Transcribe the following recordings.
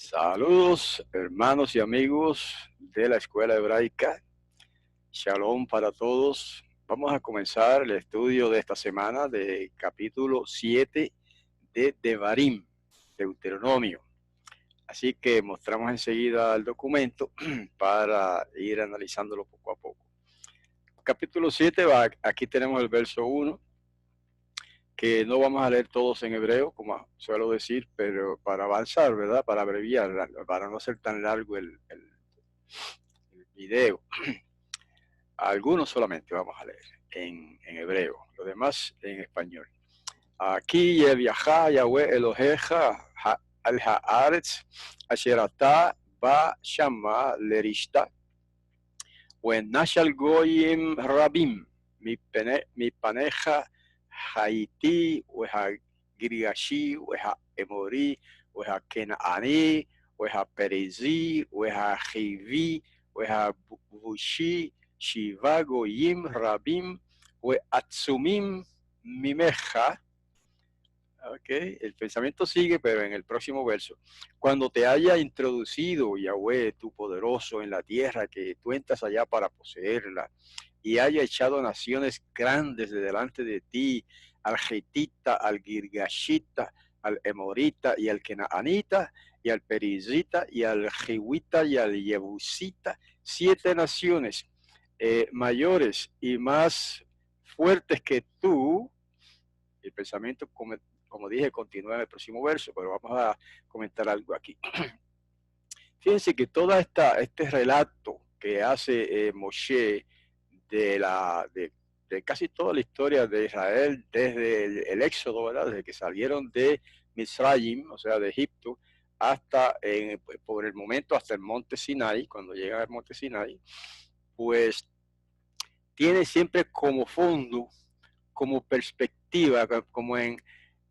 Saludos, hermanos y amigos de la Escuela Hebraica. Shalom para todos. Vamos a comenzar el estudio de esta semana de capítulo 7 de Devarim, Deuteronomio. Así que mostramos enseguida el documento para ir analizándolo poco a poco. Capítulo 7, aquí tenemos el verso 1, que no vamos a leer todos en hebreo, como suelo decir, pero para avanzar, ¿verdad? Para abreviar, para no ser tan largo el video. Algunos solamente vamos a leer en hebreo, los demás en español. Aquí viajá Yahweh Eloheja al haaretz asher ata ba shama lerishta wenashal goyim rabim mipaneja haiti weha girgashi weha emori weha kenaani weha perizi weha chivi weha bushi Shiva Goyim Rabim we Atsumim Mimeja. Ok, el pensamiento sigue, pero en el próximo verso. Cuando te haya introducido, Yahweh, tu poderoso, en la tierra que tú entras allá para poseerla, y haya echado naciones grandes de delante de ti, al Getita, al Girgashita, al Emorita y al Kenaanita, y al Perizita, y al Jehuita, y al Yebusita, 7 naciones mayores y más fuertes que tú. El pensamiento, como dije, continúa en el próximo verso, pero vamos a comentar algo aquí. Fíjense que este relato que hace Moshe de casi toda la historia de Israel desde el éxodo, ¿verdad? Desde que salieron de Misraim, o sea, de Egipto, hasta por el momento hasta el monte Sinai, cuando llegan al monte Sinai, pues tiene siempre como fondo, como perspectiva, como en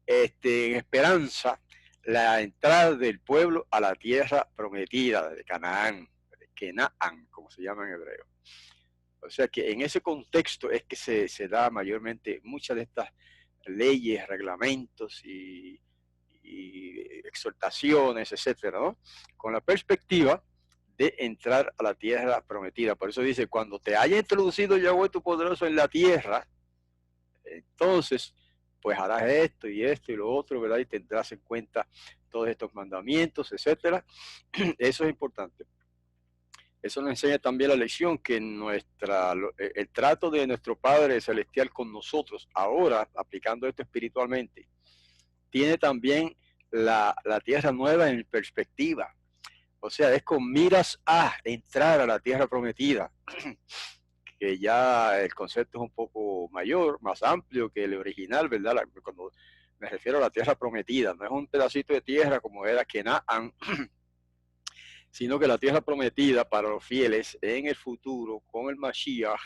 esperanza, la entrada del pueblo a la tierra prometida de Canaán, de Kenaán, como se llama en hebreo. O sea que en ese contexto es que se da mayormente muchas de estas leyes, reglamentos y exhortaciones, etcétera, ¿no? Con la perspectiva de entrar a la tierra prometida. Por eso dice, cuando te haya introducido Yahweh tu poderoso en la tierra, entonces pues harás esto y lo otro, ¿verdad? Y tendrás en cuenta todos estos mandamientos, etcétera. Eso es importante. Eso nos enseña también la lección que el trato de nuestro Padre Celestial con nosotros, ahora aplicando esto espiritualmente, tiene también la tierra nueva en perspectiva. O sea, es con miras a entrar a la tierra prometida, que ya el concepto es un poco mayor, más amplio que el original, ¿verdad? Cuando me refiero a la tierra prometida, no es un pedacito de tierra como era Kenaán, sino que la tierra prometida para los fieles en el futuro con el Mashiach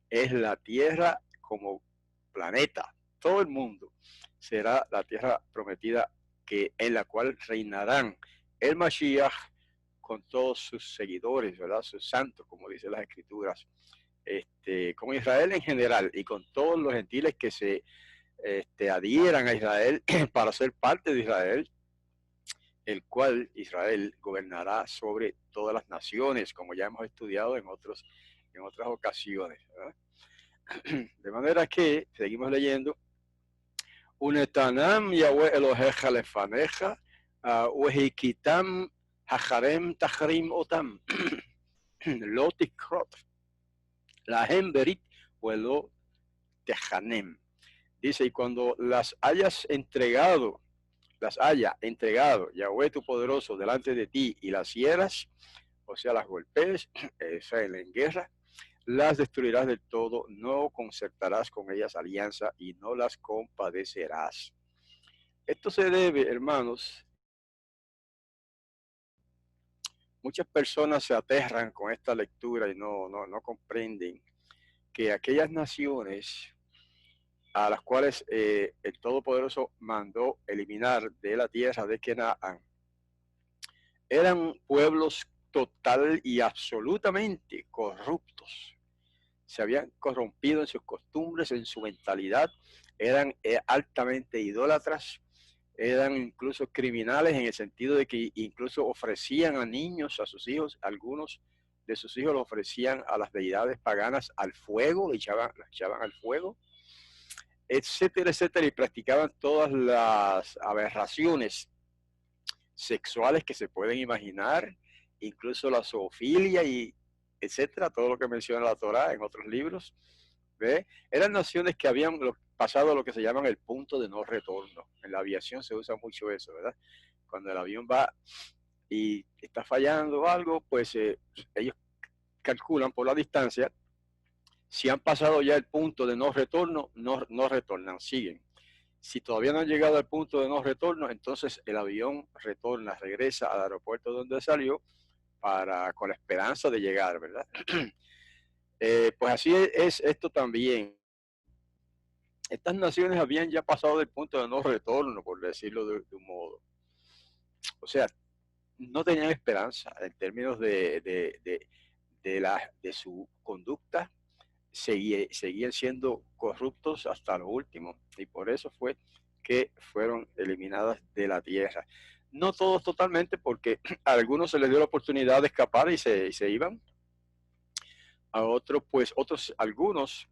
es la tierra como planeta. Todo el mundo será la tierra prometida en la cual reinarán el Mashiach con todos sus seguidores, ¿verdad? Sus santos, como dicen las escrituras, con Israel en general y con todos los gentiles que se adhieran a Israel para ser parte de Israel, el cual Israel gobernará sobre todas las naciones, como ya hemos estudiado en otras ocasiones, ¿verdad? De manera que, seguimos leyendo, Unetanam Yahweh Eloheja lefaneja, Uehikitam Hacharem Tachrim Otam, Lotikrot, Lahem Berit Huelo Tejanem. Dice, y cuando las haya entregado Yahweh tu poderoso delante de ti y las hieras, o sea, las golpees, en guerra, las destruirás del todo, no concertarás con ellas alianza y no las compadecerás. Esto se debe, hermanos, muchas personas se aterran con esta lectura y no comprenden que aquellas naciones a las cuales el Todopoderoso mandó eliminar de la tierra de Kenaán eran pueblos total y absolutamente corruptos. Se habían corrompido en sus costumbres, en su mentalidad, eran altamente idólatras, eran incluso criminales en el sentido de que incluso ofrecían a niños, a sus hijos, algunos de sus hijos los ofrecían a las deidades paganas al fuego, le echaban al fuego, etcétera, etcétera, y practicaban todas las aberraciones sexuales que se pueden imaginar, incluso la zoofilia y etcétera, todo lo que menciona la Torá en otros libros. ¿Ve? Eran naciones que habían pasado lo que se llaman el punto de no retorno. En la aviación se usa mucho eso, ¿verdad? Cuando el avión va y está fallando o algo, pues ellos calculan por la distancia. Si han pasado ya el punto de no retorno, no retornan, siguen. Si todavía no han llegado al punto de no retorno, entonces el avión retorna, regresa al aeropuerto donde salió con la esperanza de llegar, ¿verdad? Pues así es esto también. Estas naciones habían ya pasado del punto de no retorno, por decirlo de un modo. O sea, no tenían esperanza en términos de su conducta, seguían siendo corruptos hasta lo último, y por eso fue que fueron eliminadas de la tierra. No todos totalmente, porque a algunos se les dio la oportunidad de escapar y se iban. A otros, pues algunos,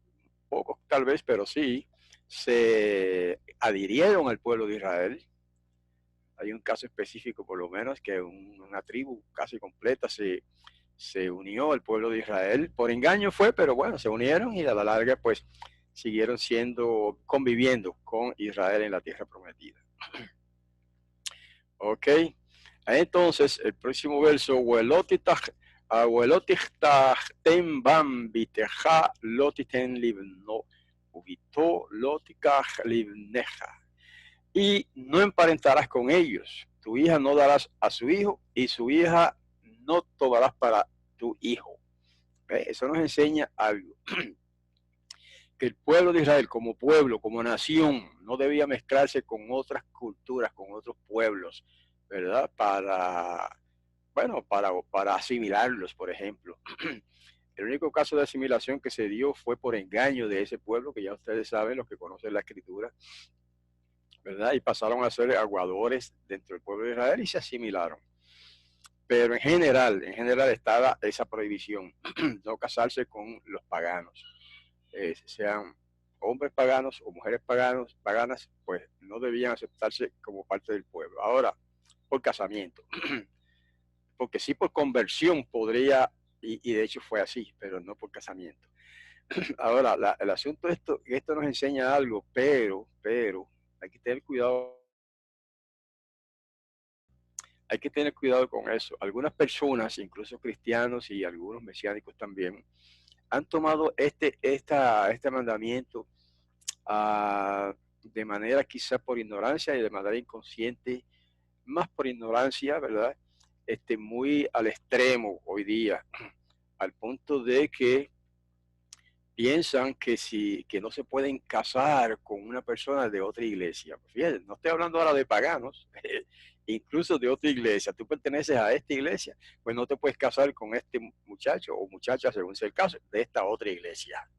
pocos tal vez, pero sí, se adhirieron al pueblo de Israel. Hay un caso específico, por lo menos, que una tribu casi completa se unió al pueblo de Israel. Por engaño fue, pero bueno, se unieron y a la larga, pues, siguieron conviviendo con Israel en la tierra prometida. Ok, entonces el próximo verso, Abuelotich bam biteja lotiten libno, ubito lotikach libneja. Y no emparentarás con ellos. Tu hija no darás a su hijo y su hija no tomarás para tu hijo. Eso nos enseña algo. Que el pueblo de Israel como pueblo, como nación, no debía mezclarse con otras culturas, con otros pueblos, ¿verdad? Para asimilarlos, por ejemplo. El único caso de asimilación que se dio fue por engaño de ese pueblo, que ya ustedes saben, los que conocen la escritura, ¿verdad? Y pasaron a ser aguadores dentro del pueblo de Israel y se asimilaron. Pero en general estaba esa prohibición, no casarse con los paganos, sean hombres paganos o mujeres paganas, pues no debían aceptarse como parte del pueblo. Ahora, por casamiento, porque sí por conversión podría, y de hecho fue así, pero no por casamiento. Ahora, el asunto es esto nos enseña algo, pero hay que tener cuidado. Hay que tener cuidado con eso. Algunas personas, incluso cristianos y algunos mesiánicos también, han tomado este mandamiento de manera quizá por ignorancia y de manera inconsciente, más por ignorancia, ¿verdad? Muy al extremo hoy día, al punto de que piensan que no se pueden casar con una persona de otra iglesia. Fíjate, no estoy hablando ahora de paganos, incluso de otra iglesia. Tú perteneces a esta iglesia, pues no te puedes casar con este muchacho o muchacha, según sea el caso, de esta otra iglesia.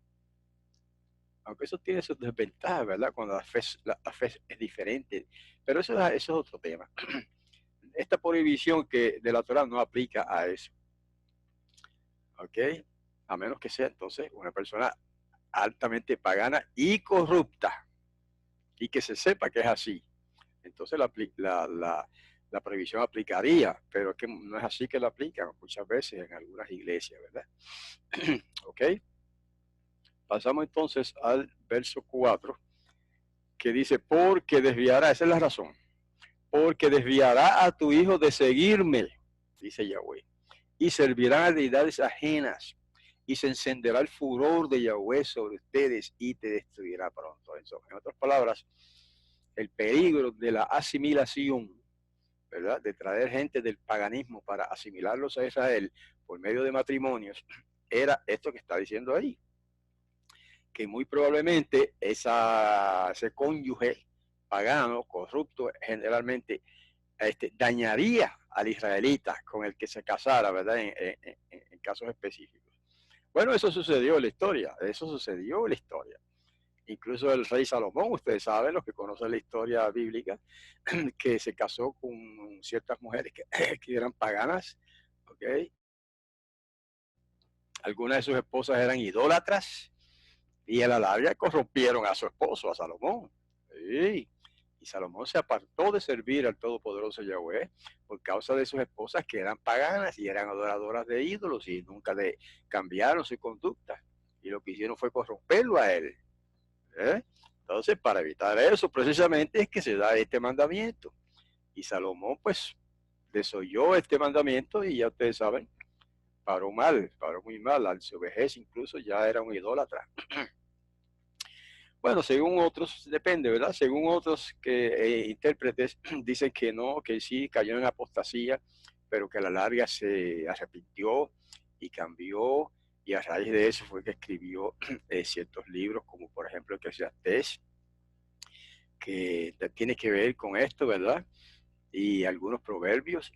Aunque eso tiene sus desventajas, ¿verdad? Cuando la fe es diferente. Pero eso es otro tema. Esta prohibición de la Torah no aplica a eso. ¿Ok? A menos que sea entonces una persona altamente pagana y corrupta, y que se sepa que es así. Entonces la prohibición aplicaría, pero es que no es así que la aplican muchas veces en algunas iglesias, ¿verdad? ¿Ok? Pasamos entonces al verso 4, que dice, porque desviará, esa es la razón, porque desviará a tu hijo de seguirme, dice Yahweh, y servirán a deidades ajenas, y se encenderá el furor de Yahweh sobre ustedes y te destruirá pronto. En otras palabras, el peligro de la asimilación, ¿verdad? De traer gente del paganismo para asimilarlos a Israel por medio de matrimonios, era esto que está diciendo ahí, que muy probablemente ese cónyuge pagano, corrupto, generalmente dañaría al israelita con el que se casara, ¿verdad? En casos específicos. Bueno, eso sucedió en la historia, Incluso el rey Salomón, ustedes saben, los que conocen la historia bíblica, que se casó con ciertas mujeres que, que eran paganas, ¿ok? Algunas de sus esposas eran idólatras y a la larga corrompieron a su esposo, a Salomón. Sí. Y Salomón se apartó de servir al todopoderoso Yahweh por causa de sus esposas que eran paganas y eran adoradoras de ídolos y nunca cambiaron su conducta. Y lo que hicieron fue corromperlo a él. ¿Eh? Entonces, para evitar eso, precisamente es que se da este mandamiento. Y Salomón, pues, desoyó este mandamiento y ya ustedes saben, paró mal, paró muy mal. Al su vejez incluso ya era un idólatra. Bueno, según otros, depende, ¿verdad? Según otros intérpretes dicen que no, que sí cayó en apostasía, pero que a la larga se arrepintió y cambió, y a raíz de eso fue que escribió ciertos libros, como por ejemplo Eclesiastés, que tiene que ver con esto, ¿verdad? Y algunos proverbios.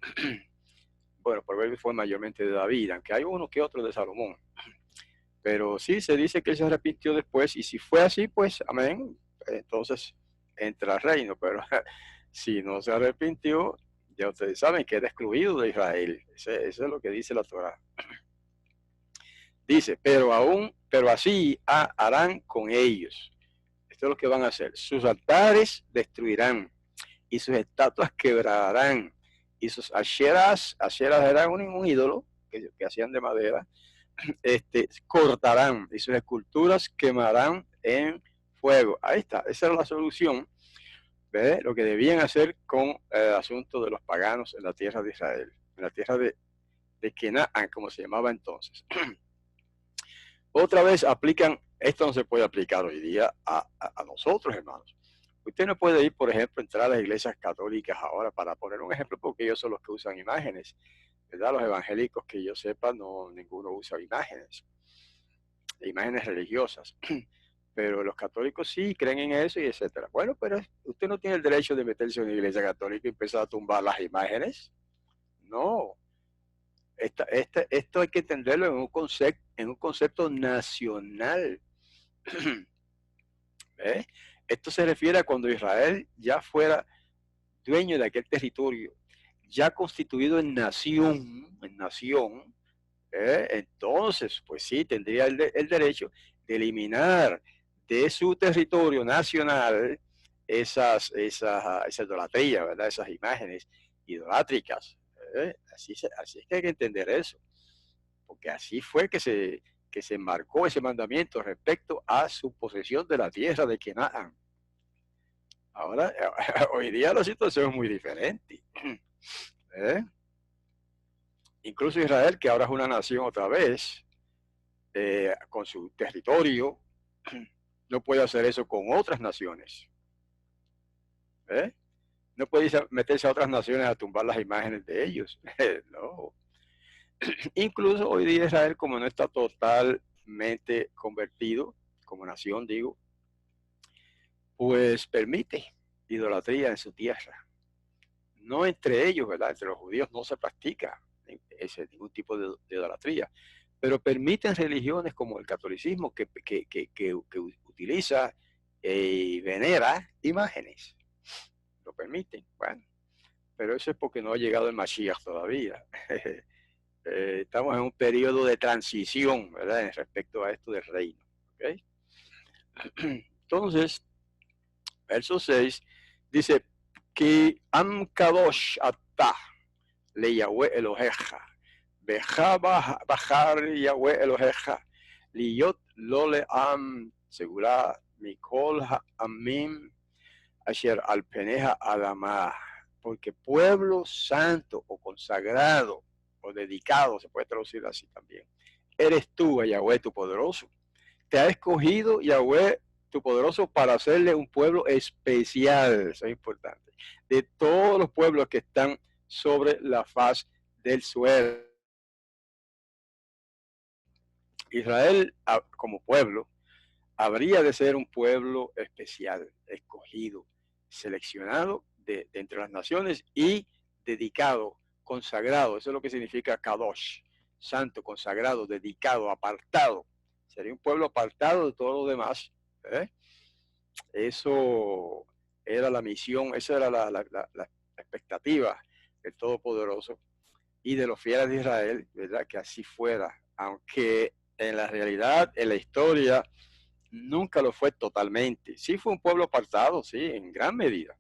Bueno, proverbios fue mayormente de David, aunque hay uno que otro de Salomón. Pero sí, se dice que él se arrepintió después, y si fue así, pues amén, entonces entra al reino, pero si no se arrepintió, ya ustedes saben que era excluido de Israel. Eso es lo que dice la Torah. Dice, pero así harán con ellos. Esto es lo que van a hacer. Sus altares destruirán y sus estatuas quebrarán y sus asheras eran un ídolo que hacían de madera, cortarán y sus esculturas quemarán en fuego. Ahí está, esa era la solución, ¿ves? Lo que debían hacer con el asunto de los paganos en la tierra de Israel, en la tierra de Canaán, como se llamaba entonces. Otra vez aplican, esto no se puede aplicar hoy día a nosotros, hermanos. Usted no puede ir, por ejemplo, entrar a las iglesias católicas ahora, para poner un ejemplo, porque ellos son los que usan imágenes, ¿verdad? Los evangélicos, que yo sepa, no, ninguno usa imágenes religiosas. Pero los católicos sí creen en eso y etcétera. Bueno, pero usted no tiene el derecho de meterse en una iglesia católica y empezar a tumbar las imágenes. No. Esto hay que entenderlo en un concepto nacional. ¿Eh? Esto se refiere a cuando Israel ya fuera dueño de aquel territorio, ya constituido en nación, entonces, pues sí, tendría el derecho de eliminar de su territorio nacional esa idolatría, ¿verdad? Esas imágenes idolátricas. Así es que hay que entender eso, porque así fue que se marcó ese mandamiento respecto a su posesión de la tierra de Canaán. Ahora, hoy día la situación es muy diferente. ¿Eh? Incluso Israel, que ahora es una nación otra vez, con su territorio, no puede hacer eso con otras naciones. ¿Eh? No puede meterse a otras naciones a tumbar las imágenes de ellos. No. Incluso hoy día Israel, como no está totalmente convertido como nación, digo, pues permite idolatría en su tierra. No entre ellos, ¿verdad? Entre los judíos no se practica ningún tipo de idolatría, pero permiten religiones como el catolicismo que utiliza y venera imágenes. Lo permiten, bueno, pero eso es porque no ha llegado el Mashiach todavía. Estamos en un periodo de transición, ¿verdad? En respecto a esto del reino. ¿Okay? Entonces, verso 6 dice, Ki am kadosh atah le Yahweh Eloheja, beja bajar Yahweh Eloheja, liyot lo le am segura mikol amim asher al peneja adamah, porque pueblo santo o consagrado o dedicado, se puede traducir así también, eres tú, Yahweh tu poderoso. Te ha escogido Yahweh tu poderoso para hacerle un pueblo especial, eso es importante, de todos los pueblos que están sobre la faz del suelo. Israel, como pueblo, habría de ser un pueblo especial, escogido, seleccionado de entre las naciones y dedicado, consagrado. Eso es lo que significa Kadosh, santo, consagrado, dedicado, apartado. Sería un pueblo apartado de todo lo demás, ¿eh? Eso era la misión, esa era la expectativa del Todopoderoso y de los fieles de Israel, ¿verdad? Que así fuera, aunque en la realidad, en la historia, nunca lo fue totalmente. Sí fue un pueblo apartado, sí, en gran medida,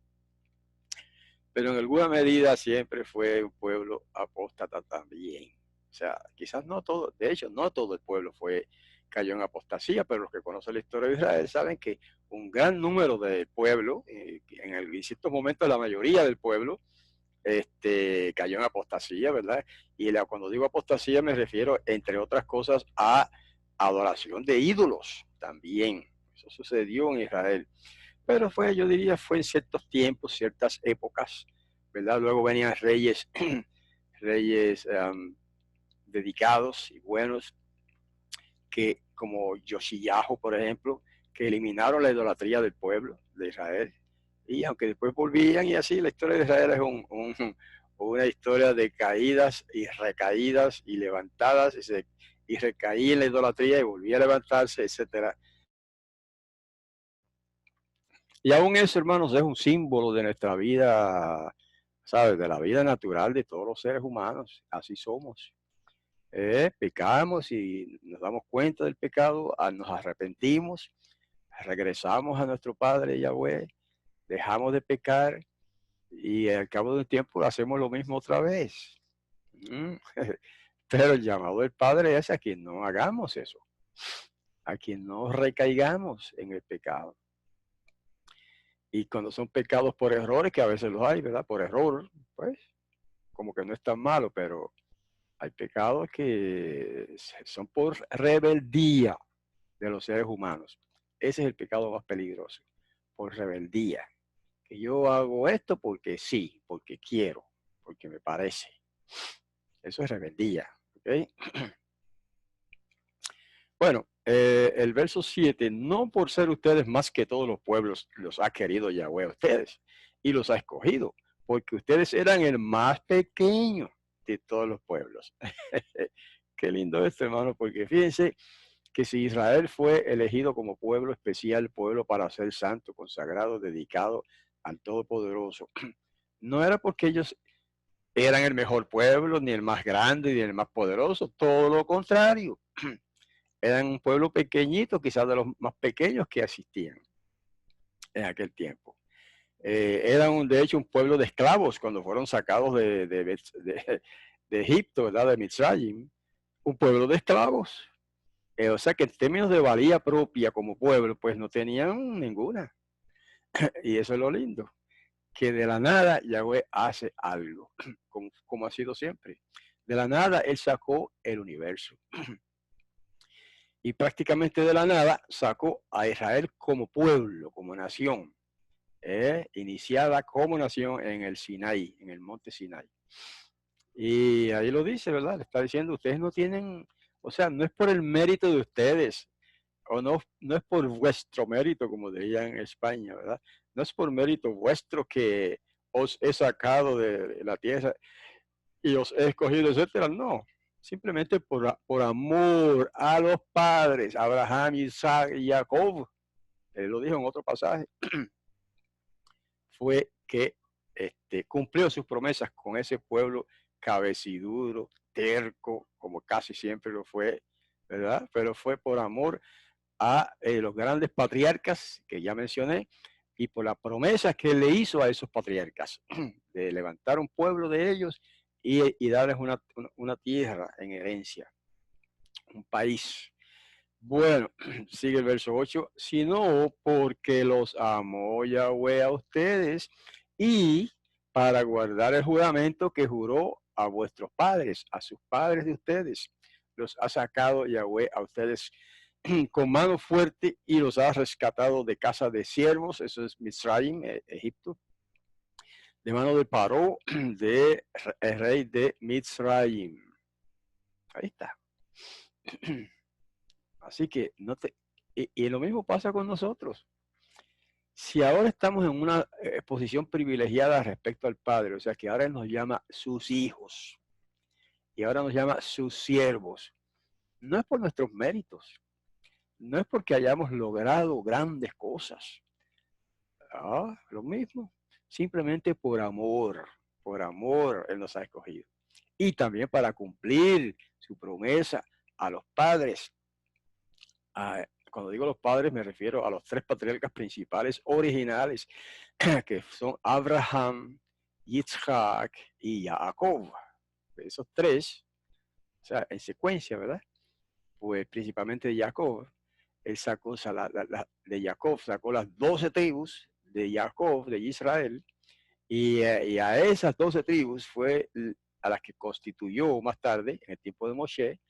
pero en alguna medida siempre fue un pueblo apóstata también. O sea, quizás no todo, de hecho, no todo el pueblo cayó en apostasía, pero los que conocen la historia de Israel saben que un gran número del pueblo, en ciertos momentos la mayoría del pueblo, cayó en apostasía, ¿verdad? Y cuando digo apostasía me refiero, entre otras cosas, a adoración de ídolos también. Eso sucedió en Israel. Pero yo diría, fue en ciertos tiempos, ciertas épocas, ¿verdad? Luego venían reyes, reyes dedicados y buenos, que como Yoshiyahu, por ejemplo, que eliminaron la idolatría del pueblo de Israel. Y aunque después volvían y así, la historia de Israel es una historia de caídas y recaídas y levantadas, y recaía en la idolatría y volvía a levantarse, etcétera. Y aún eso, hermanos, es un símbolo de nuestra vida, ¿sabes? De la vida natural de todos los seres humanos. Así somos. Pecamos y nos damos cuenta del pecado, nos arrepentimos, regresamos a nuestro Padre Yahweh, dejamos de pecar y al cabo del tiempo hacemos lo mismo otra vez. Pero el llamado del Padre es a quien no hagamos eso, a quien no recaigamos en el pecado. Y cuando son pecados por errores, que a veces los hay, ¿verdad? Por error, pues, como que no es tan malo, pero hay pecados que son por rebeldía de los seres humanos. Ese es el pecado más peligroso, por rebeldía. Que yo hago esto porque sí, porque quiero, porque me parece. Eso es rebeldía. ¿Okay? Bueno, el verso 7, no por ser ustedes más que todos los pueblos, los ha querido Yahweh a ustedes y los ha escogido, porque ustedes eran el más pequeño de todos los pueblos. Qué lindo esto, hermano, porque fíjense que si Israel fue elegido como pueblo especial, pueblo para ser santo, consagrado, dedicado al Todopoderoso, no era porque ellos eran el mejor pueblo, ni el más grande, ni el más poderoso, todo lo contrario. Eran un pueblo pequeñito, quizás de los más pequeños que asistían en aquel tiempo. Eran, de hecho, un pueblo de esclavos cuando fueron sacados de Egipto, ¿verdad? De Mitzrayim, un pueblo de esclavos. O sea que en términos de valía propia como pueblo, pues no tenían ninguna. Y eso es lo lindo, que de la nada Yahweh hace algo, como ha sido siempre. De la nada Él sacó el universo. Y prácticamente de la nada sacó a Israel como pueblo, como nación, iniciada como nación en el Sinaí, en el monte Sinaí. Y ahí lo dice, ¿verdad? Le está diciendo, ustedes no tienen, o sea, no es por el mérito de ustedes, o no es por vuestro mérito, como dirían en España, ¿verdad? No es por mérito vuestro que os he sacado de la tierra y os he escogido, etcétera. No, simplemente por amor a los padres, Abraham, Isaac y Jacob. Él lo dijo en otro pasaje. Fue que cumplió sus promesas con ese pueblo cabeciduro, terco, como casi siempre lo fue, ¿verdad? Pero fue por amor a los grandes patriarcas que ya mencioné y por las promesas que él le hizo a esos patriarcas de levantar un pueblo de ellos y darles una tierra en herencia, un país. Bueno, sigue el verso 8, sino porque los amó Yahweh a ustedes y para guardar el juramento que juró a vuestros padres, a sus padres de ustedes, los ha sacado Yahweh a ustedes con mano fuerte y los ha rescatado de casa de siervos, eso es Mitzrayim, Egipto, de mano de Paró, de el rey de Mitzrayim. Ahí está. Así que y lo mismo pasa con nosotros. Si ahora estamos en una posición privilegiada respecto al Padre, o sea que ahora Él nos llama sus hijos y ahora nos llama sus siervos, no es por nuestros méritos, no es porque hayamos logrado grandes cosas, Lo mismo. Simplemente por amor Él nos ha escogido. Y también para cumplir su promesa a los padres. Cuando digo los padres me refiero a los tres patriarcas principales originales, que son Abraham, Yitzhak y Jacob. Esos tres, o sea, en secuencia, ¿verdad? Pues principalmente de Jacob, él sacó, o sea, de Jacob sacó las 12 tribus de Jacob, de Israel, y a esas 12 tribus fue a las que constituyó más tarde, en el tiempo de Moshe,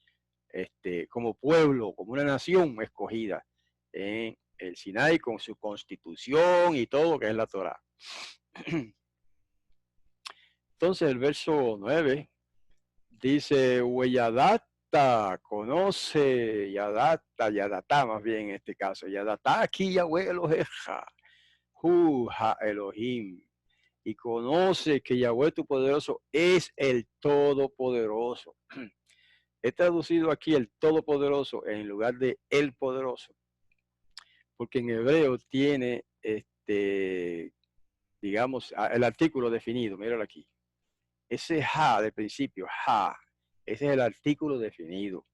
como pueblo, como una nación escogida en el Sinai con su constitución y todo lo que es la Torah. Entonces el verso 9 dice, Yadata, conoce, Yadata más bien en este caso, Yadata aquí Yahweh Eloheja, Hu-ha Elohim, y conoce que Yahweh tu poderoso es el todopoderoso. He traducido aquí el todopoderoso en lugar de el poderoso, porque en hebreo tiene, digamos, el artículo definido, míralo aquí. Ese ha del principio, ha, ese es el artículo definido.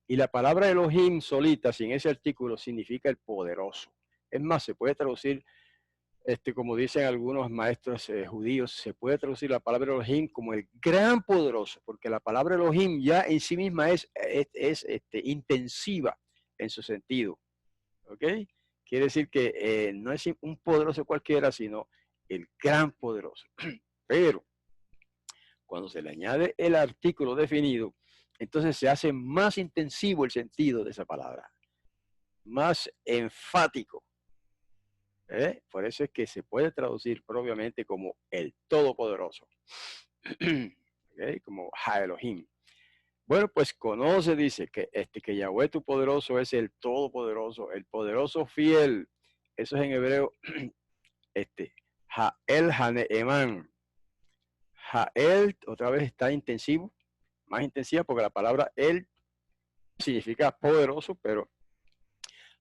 Y la palabra Elohim solita, sin ese artículo, significa el poderoso. Es más, se puede traducir, como dicen algunos maestros judíos, se puede traducir la palabra Elohim como el gran poderoso, porque la palabra Elohim ya en sí misma es intensiva en su sentido. ¿Ok? Quiere decir que no es un poderoso cualquiera, sino el gran poderoso. Pero cuando se le añade el artículo definido, entonces se hace más intensivo el sentido de esa palabra, más enfático. Por eso es que se puede traducir propiamente como el Todopoderoso, ¿okay? Como Ha Elohim. Bueno, pues conoce, dice, que Yahweh tu poderoso es el Todopoderoso, el poderoso fiel. Eso es en hebreo, Jael Haneeman. Jael, otra vez está intensivo, más intensiva porque la palabra el significa poderoso, pero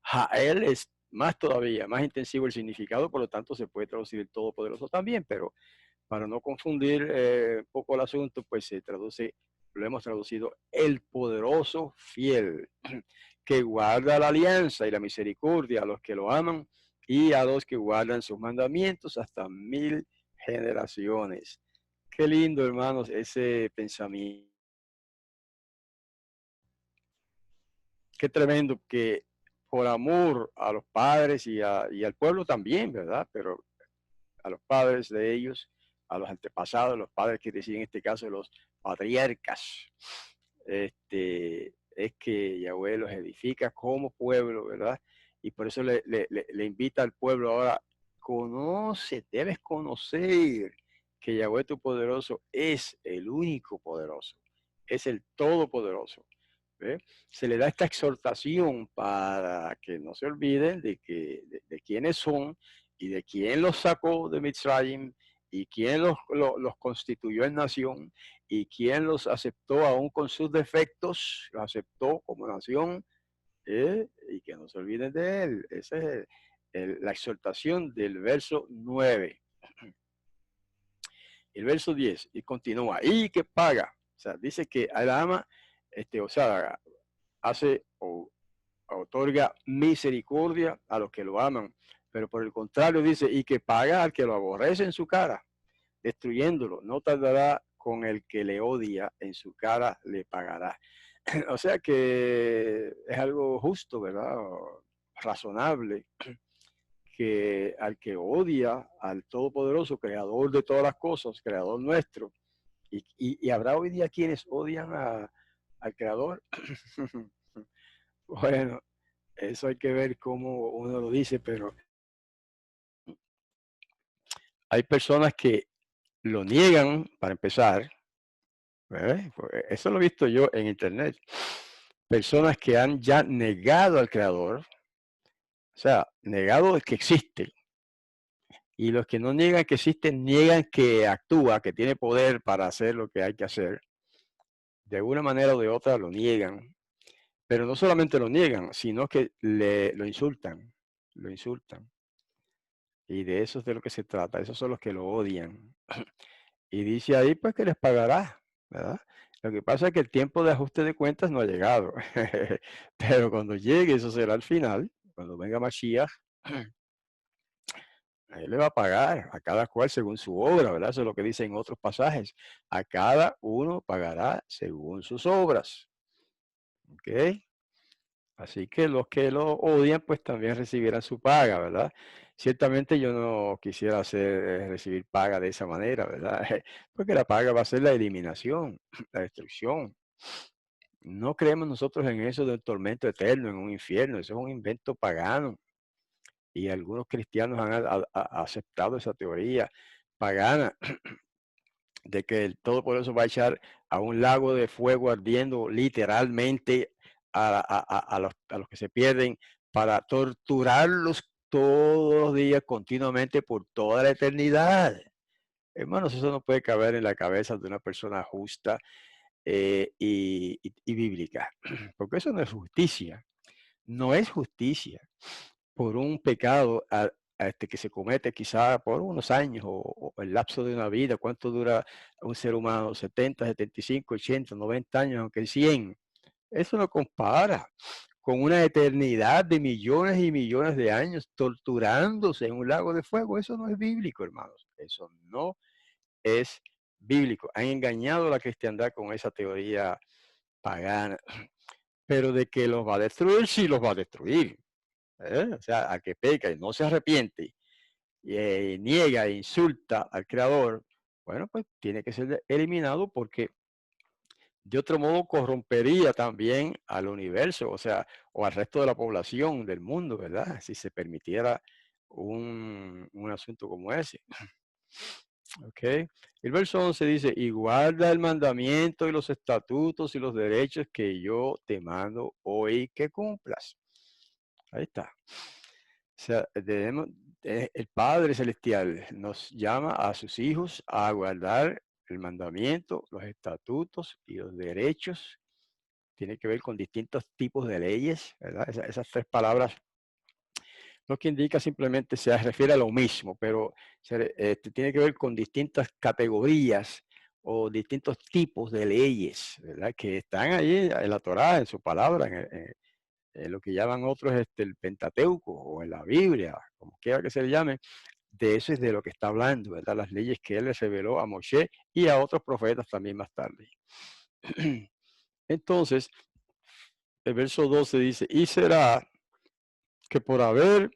Jael es más todavía, más intensivo el significado, por lo tanto se puede traducir el todopoderoso también, pero para no confundir un poco el asunto, pues se traduce, lo hemos traducido, el poderoso fiel, que guarda la alianza y la misericordia a los que lo aman y a los que guardan sus mandamientos hasta 1000 generaciones. Qué lindo, hermanos, ese pensamiento. Qué tremendo que por amor a los padres y al pueblo también, ¿verdad? Pero a los padres de ellos, a los antepasados, los padres que deciden en este caso los patriarcas, es que Yahweh los edifica como pueblo, ¿verdad? Y por eso le invita al pueblo ahora, conoce, debes conocer que Yahweh tu poderoso es el único poderoso, es el todopoderoso. ¿Ve? Se le da esta exhortación para que no se olviden de quiénes son y de quién los sacó de Mitzrayim y quién los constituyó en nación y quién los aceptó aún con sus defectos, los aceptó como nación, y que no se olviden de él. Esa es la exhortación del verso 9. El verso 10, y continúa, y que paga, o sea, dice que él ama, o sea, hace o otorga misericordia a los que lo aman, pero por el contrario dice, y que paga al que lo aborrece en su cara, destruyéndolo, no tardará con el que le odia, en su cara le pagará. O sea que es algo justo, ¿verdad? Razonable, que al que odia al Todopoderoso, creador de todas las cosas, creador nuestro, y habrá hoy día quienes odian al creador. Bueno, eso hay que ver cómo uno lo dice, pero hay personas que lo niegan para empezar. Eso lo he visto yo en internet. Personas que han ya negado al creador, o sea, negado que existe. Y los que no niegan que existe, niegan que actúa, que tiene poder para hacer lo que hay que hacer. De una manera o de otra lo niegan. Pero no solamente lo niegan, sino que lo insultan. Lo insultan. Y de eso es de lo que se trata. Esos son los que lo odian. Y dice ahí, pues, que les pagará, ¿verdad? Lo que pasa es que el tiempo de ajuste de cuentas no ha llegado. Pero cuando llegue, eso será al final, cuando venga Mashiach, a él le va a pagar a cada cual según su obra, ¿verdad? Eso es lo que dice en otros pasajes. A cada uno pagará según sus obras. ¿Ok? Así que los que lo odian, pues también recibirán su paga, ¿verdad? Ciertamente yo no quisiera recibir paga de esa manera, ¿verdad? Porque la paga va a ser la eliminación, la destrucción. No creemos nosotros en eso del tormento eterno, en un infierno. Eso es un invento pagano. Y algunos cristianos han aceptado esa teoría pagana de que el Todopoderoso va a echar a un lago de fuego ardiendo literalmente a los que se pierden para torturarlos todos los días continuamente por toda la eternidad. Hermanos, eso no puede caber en la cabeza de una persona justa y bíblica, porque eso no es justicia. No es justicia por un pecado que se comete quizá por unos años o el lapso de una vida. ¿Cuánto dura un ser humano? 70, 75, 80, 90 años, aunque 100. Eso no compara con una eternidad de millones y millones de años torturándose en un lago de fuego. Eso no es bíblico, hermanos. Eso no es bíblico. Han engañado a la cristiandad con esa teoría pagana. Pero de que los va a destruir, sí los va a destruir. O sea, al que peca y no se arrepiente, y niega e insulta al Creador, bueno, pues tiene que ser eliminado porque de otro modo corrompería también al universo, o sea, o al resto de la población del mundo, ¿verdad? Si se permitiera un asunto como ese. ¿Ok? El verso 11 dice, y guarda el mandamiento y los estatutos y los derechos que yo te mando hoy que cumplas. Ahí está. O sea, el Padre Celestial nos llama a sus hijos a guardar el mandamiento, los estatutos y los derechos. Tiene que ver con distintos tipos de leyes, ¿verdad? Esas tres palabras no que indica simplemente se refiere a lo mismo, pero tiene que ver con distintas categorías o distintos tipos de leyes, ¿verdad? Que están allí en la Torá, en su palabra, lo que llaman otros el Pentateuco o en la Biblia, como quiera que se le llame. De eso es de lo que está hablando, ¿verdad? Las leyes que él les reveló a Moshe y a otros profetas también más tarde. Entonces, el verso 12 dice, y será que por haber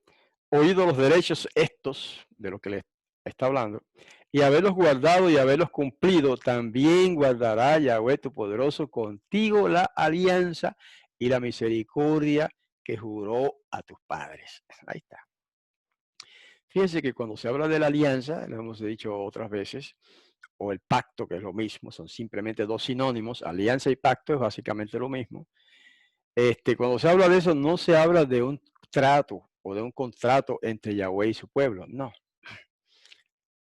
oído los derechos estos, de lo que le está hablando, y haberlos guardado y haberlos cumplido, también guardará Yahweh tu poderoso contigo la alianza y la misericordia que juró a tus padres. Ahí está. Fíjense que cuando se habla de la alianza, lo hemos dicho otras veces, o el pacto, que es lo mismo, son simplemente dos sinónimos, alianza y pacto es básicamente lo mismo. Cuando se habla de eso, no se habla de un trato o de un contrato entre Yahweh y su pueblo, no.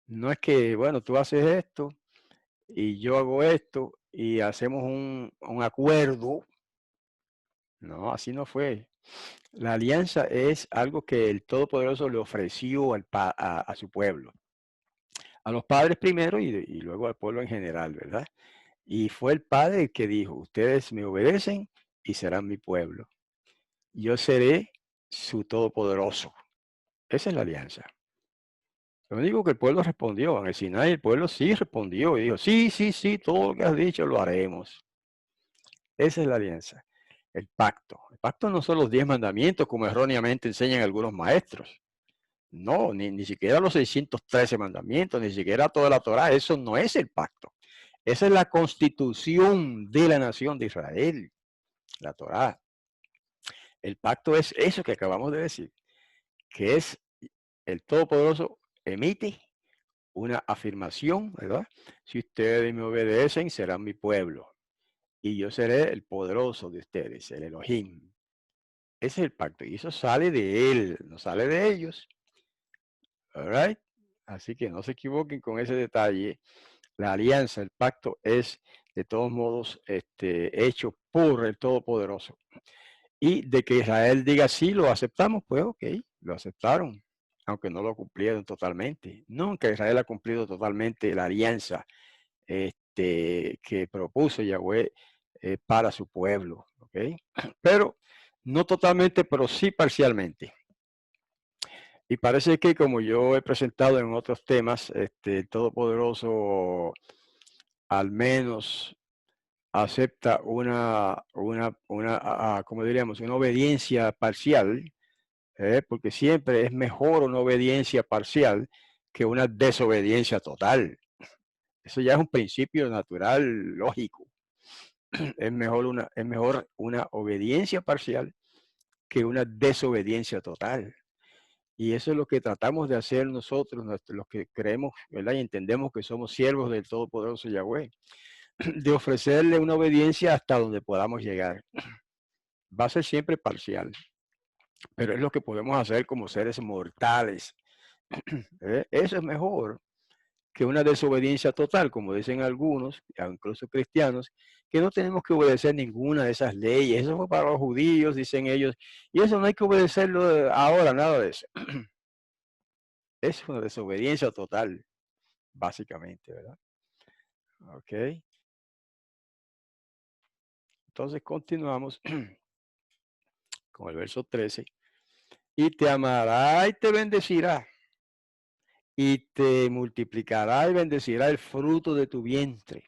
No es que, bueno, tú haces esto y yo hago esto y hacemos un acuerdo. No, así no fue. La alianza es algo que el Todopoderoso le ofreció a su pueblo. A los padres primero y luego al pueblo en general, ¿verdad? Y fue el Padre el que dijo, ustedes me obedecen y serán mi pueblo. Yo seré su Todopoderoso. Esa es la alianza. Lo único que el pueblo respondió, en el Sinaí el pueblo sí respondió y dijo, sí, sí, sí, todo lo que has dicho lo haremos. Esa es la alianza, el pacto. El pacto no son los 10 mandamientos como erróneamente enseñan algunos maestros. No, ni siquiera los 613 mandamientos, ni siquiera toda la Torá, eso no es el pacto. Esa es la constitución de la nación de Israel, la Torá. El pacto es eso que acabamos de decir, que es el Todopoderoso emite una afirmación, ¿verdad? Si ustedes me obedecen, serán mi pueblo. Y yo seré el poderoso de ustedes, el Elohim. Ese es el pacto. Y eso sale de él, no sale de ellos. All right? Así que no se equivoquen con ese detalle. La alianza, el pacto es de todos modos hecho por el Todopoderoso. Y de que Israel diga sí, lo aceptamos, pues ok, lo aceptaron. aunque no lo cumplieron totalmente. Nunca Israel ha cumplido totalmente la alianza que propuso Yahweh para su pueblo. ¿Okay? Pero no totalmente, pero sí parcialmente. Y parece que, como yo he presentado en otros temas, el Todopoderoso al menos acepta como diríamos, una obediencia parcial, porque siempre es mejor una obediencia parcial que una desobediencia total. Eso ya es un principio natural, lógico. Es mejor una obediencia parcial que una desobediencia total. Y eso es lo que tratamos de hacer nosotros, los que creemos, ¿verdad? Y entendemos que somos siervos del Todopoderoso Yahweh, de ofrecerle una obediencia hasta donde podamos llegar. Va a ser siempre parcial, pero es lo que podemos hacer como seres mortales. Eso es mejor que una desobediencia total, como dicen algunos, incluso cristianos, que no tenemos que obedecer ninguna de esas leyes. Eso fue para los judíos, dicen ellos, y eso no hay que obedecerlo ahora, nada de eso. Es una desobediencia total, básicamente, ¿verdad? Ok. Entonces continuamos con el verso 13. Y te amará y te bendecirá, y te multiplicará y bendecirá el fruto de tu vientre,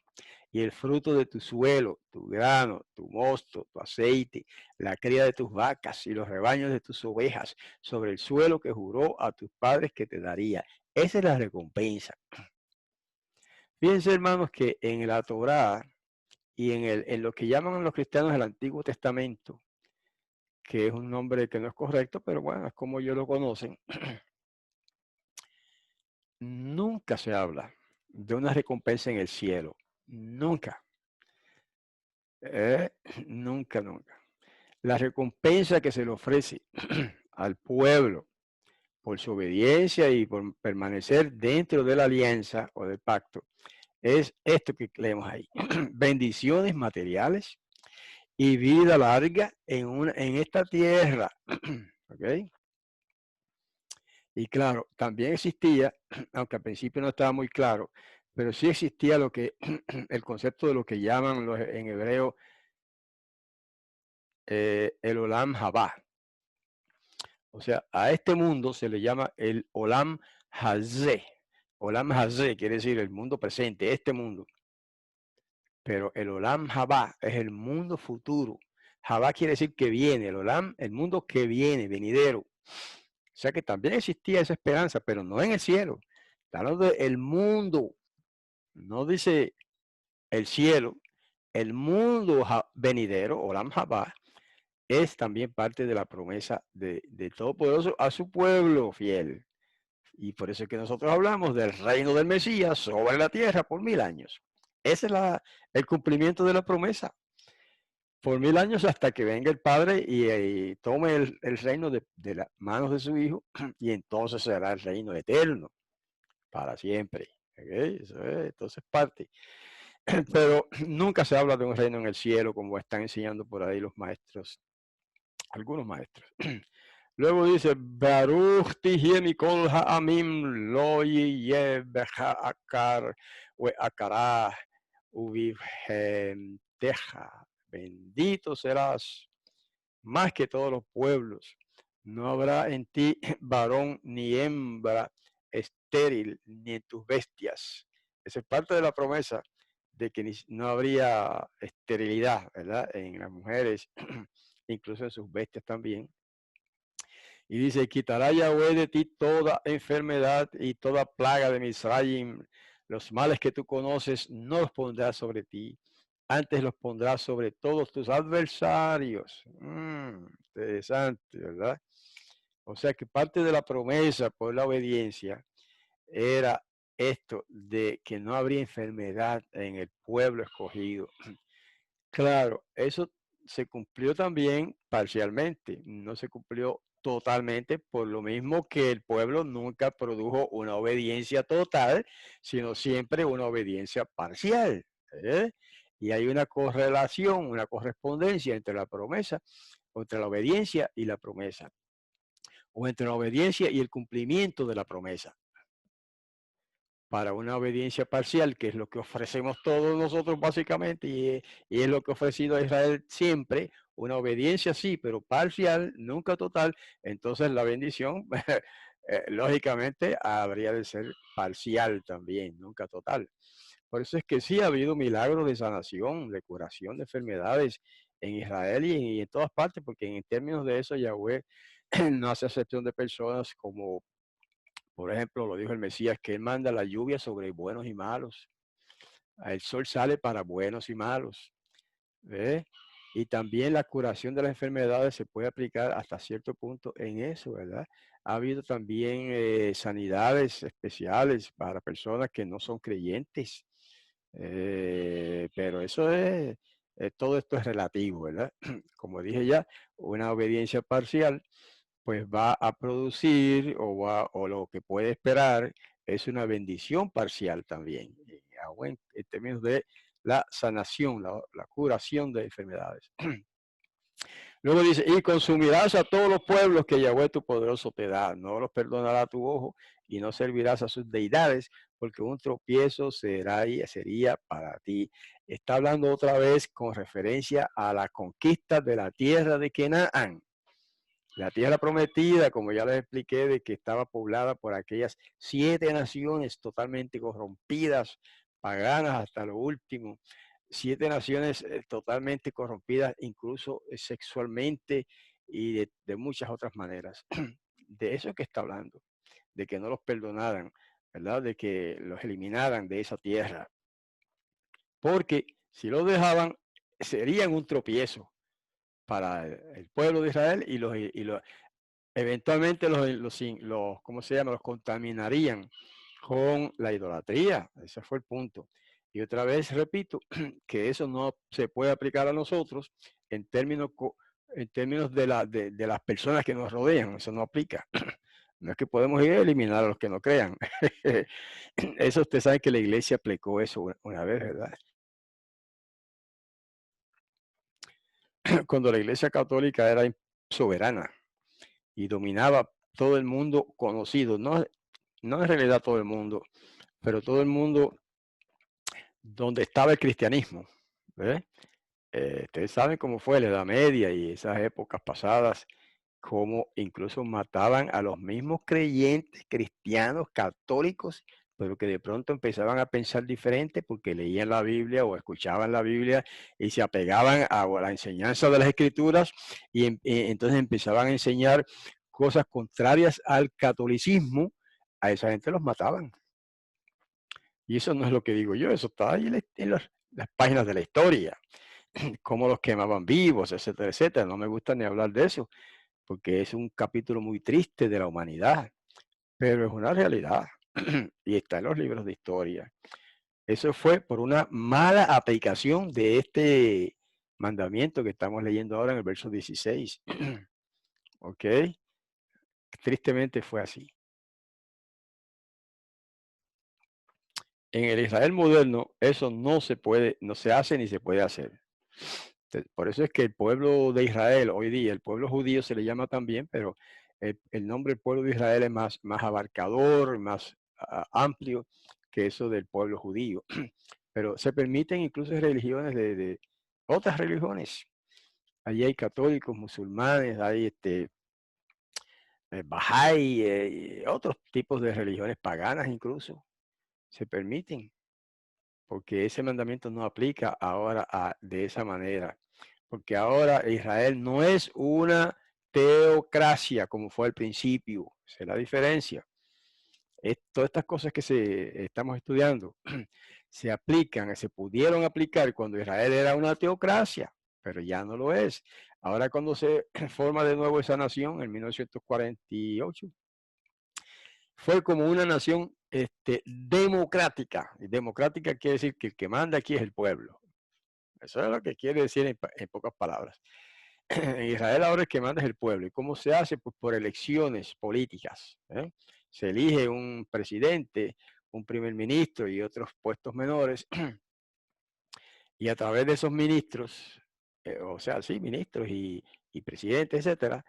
y el fruto de tu suelo, tu grano, tu mosto, tu aceite, la cría de tus vacas y los rebaños de tus ovejas, sobre el suelo que juró a tus padres que te daría. Esa es la recompensa. Fíjense, hermanos, que en la Torá y en lo que llaman los cristianos el Antiguo Testamento, que es un nombre que no es correcto, pero bueno, es como ellos lo conocen, nunca se habla de una recompensa en el cielo. Nunca. Eh, nunca, nunca. La recompensa que se le ofrece al pueblo por su obediencia y por permanecer dentro de la alianza o del pacto es esto que leemos ahí. Bendiciones materiales y vida larga en esta tierra. ¿Okay? Y claro, también existía, aunque al principio no estaba muy claro, pero sí existía el concepto de lo que llaman en hebreo el Olam Haba. O sea, a este mundo se le llama el Olam Hazé. Olam Hazé quiere decir el mundo presente, este mundo. Pero el Olam Haba es el mundo futuro. Haba quiere decir que viene, el Olam, el mundo que viene, venidero. O sea que también existía esa esperanza, pero no en el cielo. Está hablando del mundo, no dice el cielo. El mundo venidero, Olam Haba, es también parte de la promesa de Todopoderoso a su pueblo fiel. Y por eso es que nosotros hablamos del reino del Mesías sobre la tierra por 1000 años. Ese es el cumplimiento de la promesa. Por 1000 años hasta que venga el Padre y tome el reino de las manos de su Hijo, y entonces será el reino eterno para siempre. ¿Okay? Eso es, entonces parte. Pero nunca se habla de un reino en el cielo como están enseñando por ahí los maestros, algunos maestros. Luego dice, Baruch tihye mikol ha'amim lo yiyeh becha akar we akarah ubivhenteja. Bendito serás más que todos los pueblos. No habrá en ti varón ni hembra estéril, ni en tus bestias. Esa es parte de la promesa de que no habría esterilidad, ¿verdad? En las mujeres, incluso en sus bestias también. Y dice, quitará Yahweh de ti toda enfermedad y toda plaga de Misraim. Los males que tú conoces no los pondrá sobre ti, antes los pondrá sobre todos tus adversarios. Interesante, ¿verdad? O sea que parte de la promesa por la obediencia era esto de que no habría enfermedad en el pueblo escogido. Claro, eso se cumplió también parcialmente, no se cumplió totalmente, por lo mismo que el pueblo nunca produjo una obediencia total, sino siempre una obediencia parcial. ¿Eh? Y hay una correlación, una correspondencia entre la promesa, entre la obediencia y la promesa. o entre la obediencia y el cumplimiento de la promesa. Para una obediencia parcial, que es lo que ofrecemos todos nosotros básicamente, y es lo que ha ofrecido a Israel siempre, una obediencia sí, pero parcial, nunca total, entonces la bendición, lógicamente, habría de ser parcial también, nunca total. Por eso es que sí ha habido milagros de sanación, de curación de enfermedades en Israel y en todas partes, porque en términos de eso Yahweh no hace acepción de personas como, por ejemplo, lo dijo el Mesías, que él manda la lluvia sobre buenos y malos. El sol sale para buenos y malos. ¿Ve? Y también la curación de las enfermedades se puede aplicar hasta cierto punto en eso, ¿verdad? Ha habido también sanidades especiales para personas que no son creyentes, pero eso es, todo esto es relativo, ¿verdad? Como dije ya, una obediencia parcial pues va a producir o lo que puede esperar es una bendición parcial también, en términos de la sanación, la curación de enfermedades. Luego dice, y consumirás a todos los pueblos que Yahweh tu poderoso te da, no los perdonará tu ojo y no servirás a sus deidades, porque un tropiezo sería para ti. Está hablando otra vez con referencia a la conquista de la tierra de Canaán. La tierra prometida, como ya les expliqué, de que estaba poblada por aquellas 7 naciones totalmente corrompidas, paganas hasta lo último. 7 naciones totalmente corrompidas, incluso sexualmente y de muchas otras maneras. De eso es que está hablando, de que no los perdonaran, ¿verdad? De que los eliminaran de esa tierra. Porque si los dejaban, serían un tropiezo para el pueblo de Israel y los eventualmente ¿cómo se llama? Los contaminarían con la idolatría. Ese fue el punto. Y otra vez repito que eso no se puede aplicar a nosotros en términos, en términos de las personas que nos rodean. Eso no aplica. No es que podemos ir a eliminar a los que no crean. Eso usted sabe que la iglesia aplicó eso una vez, ¿verdad? Cuando la iglesia católica era soberana y dominaba todo el mundo conocido, no en realidad todo el mundo, pero todo el mundo donde estaba el cristianismo. ¿Ve? Ustedes saben cómo fue la Edad Media y esas épocas pasadas, cómo incluso mataban a los mismos creyentes cristianos católicos, pero que de pronto empezaban a pensar diferente porque leían la Biblia o escuchaban la Biblia y se apegaban a la enseñanza de las Escrituras y entonces empezaban a enseñar cosas contrarias al catolicismo. A esa gente los mataban. Y eso no es lo que digo yo, eso está ahí en las páginas de la historia, cómo los quemaban vivos, etcétera, etcétera. No me gusta ni hablar de eso, porque es un capítulo muy triste de la humanidad, pero es una realidad y está en los libros de historia. Eso fue por una mala aplicación de este mandamiento que estamos leyendo ahora en el verso 16. ¿Ok? Tristemente fue así. En el Israel moderno eso no se puede, no se hace ni se puede hacer. Por eso es que el pueblo de Israel hoy día, el pueblo judío se le llama también, pero el nombre del pueblo de Israel es más abarcador, más amplio que eso del pueblo judío. Pero se permiten incluso religiones de otras religiones. Allí hay católicos, musulmanes, hay Bahá'í, otros tipos de religiones paganas incluso. Se permiten, porque ese mandamiento no aplica ahora de esa manera. Porque ahora Israel no es una teocracia como fue al principio. Esa es la diferencia. Todas estas cosas que estamos estudiando se aplican, se pudieron aplicar cuando Israel era una teocracia, pero ya no lo es. Ahora cuando se forma de nuevo esa nación en 1948, fue como una nación democrática. Y democrática quiere decir que el que manda aquí es el pueblo. Eso es lo que quiere decir en pocas palabras. En Israel ahora el que manda es el pueblo. ¿Y cómo se hace? Pues por elecciones políticas. Se elige un presidente, un primer ministro y otros puestos menores. Y a través de esos ministros, o sea, sí, ministros y presidentes, etcétera,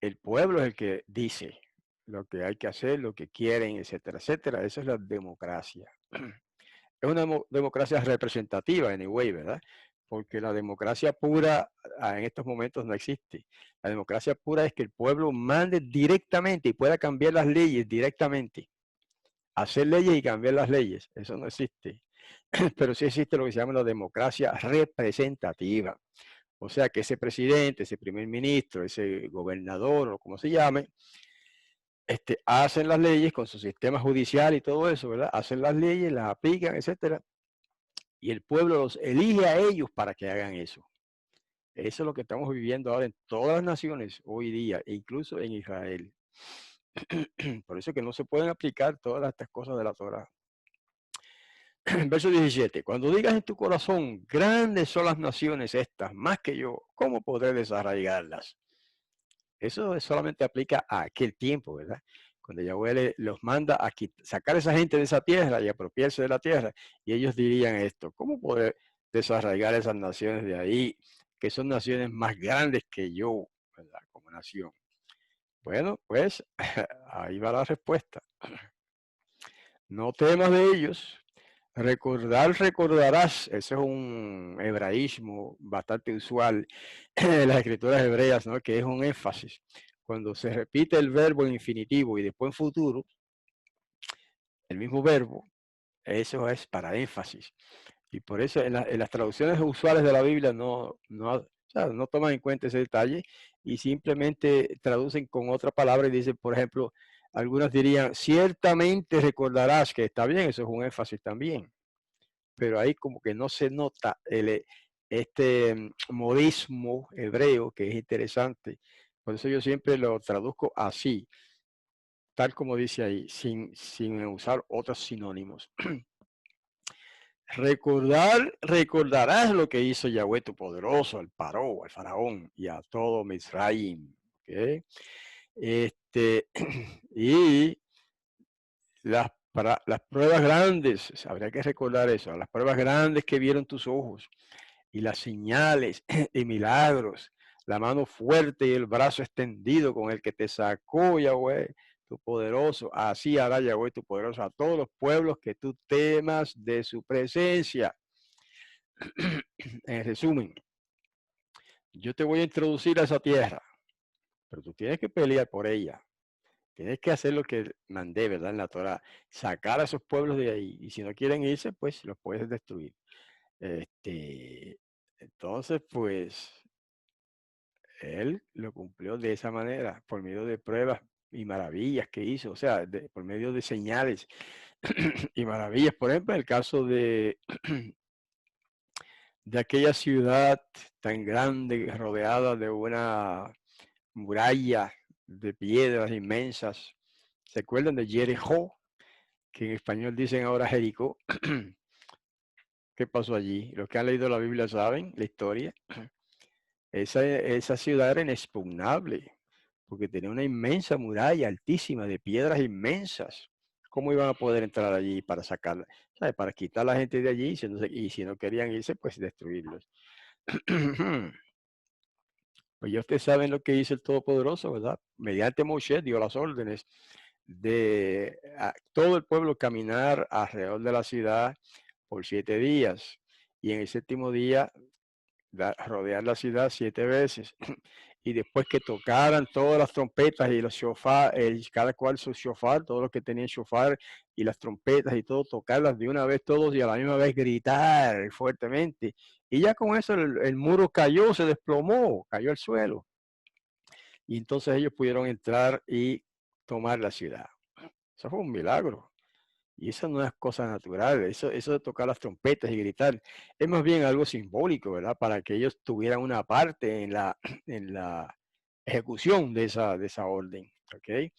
el pueblo es el que dice lo que hay que hacer, lo que quieren, etcétera, etcétera. Eso es la democracia. Es una democracia representativa, anyway, ¿verdad? Porque la democracia pura en estos momentos no existe. La democracia pura es que el pueblo mande directamente y pueda cambiar las leyes directamente. Hacer leyes y cambiar las leyes. Eso no existe. Pero sí existe lo que se llama la democracia representativa. O sea que ese presidente, ese primer ministro, ese gobernador o como se llame, hacen las leyes con su sistema judicial y todo eso, ¿verdad? Hacen las leyes, las aplican, etcétera, y el pueblo los elige a ellos para que hagan eso. Eso es lo que estamos viviendo ahora en todas las naciones hoy día, e incluso en Israel. Por eso es que no se pueden aplicar todas estas cosas de la Torah. Verso 17. Cuando digas en tu corazón, grandes son las naciones estas, más que yo, ¿cómo podré desarraigarlas? Eso solamente aplica a aquel tiempo, ¿verdad? Cuando Yahweh los manda a sacar a esa gente de esa tierra y apropiarse de la tierra, y ellos dirían esto: ¿cómo poder desarraigar esas naciones de ahí, que son naciones más grandes que yo, ¿verdad? Como nación. Bueno, pues ahí va la respuesta. No temas de ellos. Recordarás. Ese es un hebraísmo bastante usual en las escrituras hebreas, ¿no? Que es un énfasis. Cuando se repite el verbo en infinitivo y después en futuro, el mismo verbo, eso es para énfasis. Y por eso en las traducciones usuales de la Biblia o sea, no toman en cuenta ese detalle y simplemente traducen con otra palabra y dicen, por ejemplo, algunos dirían, ciertamente recordarás, que está bien, eso es un énfasis también, pero ahí como que no se nota este modismo hebreo que es interesante. Por eso yo siempre lo traduzco así, tal como dice ahí, sin usar otros sinónimos. Recordarás lo que hizo Yahweh tu poderoso, al Paró, al Faraón y a todo Misraim. ¿Okay? Y las pruebas grandes, habría que recordar eso, las pruebas grandes que vieron tus ojos y las señales y milagros, la mano fuerte y el brazo extendido con el que te sacó Yahweh tu poderoso, así hará Yahweh tu poderoso a todos los pueblos que tú temas de su presencia. En resumen, yo te voy a introducir a esa tierra, pero tú tienes que pelear por ella. Tienes que hacer lo que mandé, ¿verdad? En la Torah, sacar a esos pueblos de ahí. Y si no quieren irse, pues los puedes destruir. Entonces, pues, él lo cumplió de esa manera, por medio de pruebas y maravillas que hizo, o sea, por medio de señales y maravillas. Por ejemplo, en el caso de aquella ciudad tan grande, rodeada de una muralla de piedras inmensas. ¿Se acuerdan de Jericó? Que en español dicen ahora Jericó. ¿Qué pasó allí? Los que han leído la Biblia saben la historia. Esa ciudad era inexpugnable, porque tenía una inmensa muralla altísima de piedras inmensas. ¿Cómo iban a poder entrar allí para sacarla? ¿Sabe? Para quitar a la gente de allí y si no querían irse, pues destruirlos. Pues ya ustedes saben lo que hizo el Todopoderoso, ¿verdad? Mediante Moshe dio las órdenes de a todo el pueblo caminar alrededor de la ciudad por 7 días. Y en el séptimo día rodear la ciudad 7 veces. Y después que tocaran todas las trompetas y los shofar, cada cual su shofar, todos los que tenían shofar y las trompetas y todo, tocarlas de una vez todos y a la misma vez gritar fuertemente. Y ya con eso el muro cayó, se desplomó, cayó al suelo. Y entonces ellos pudieron entrar y tomar la ciudad. Eso fue un milagro. Y eso no es cosa natural, eso de tocar las trompetas y gritar, es más bien algo simbólico, ¿verdad? Para que ellos tuvieran una parte en la ejecución de esa orden, ¿ok?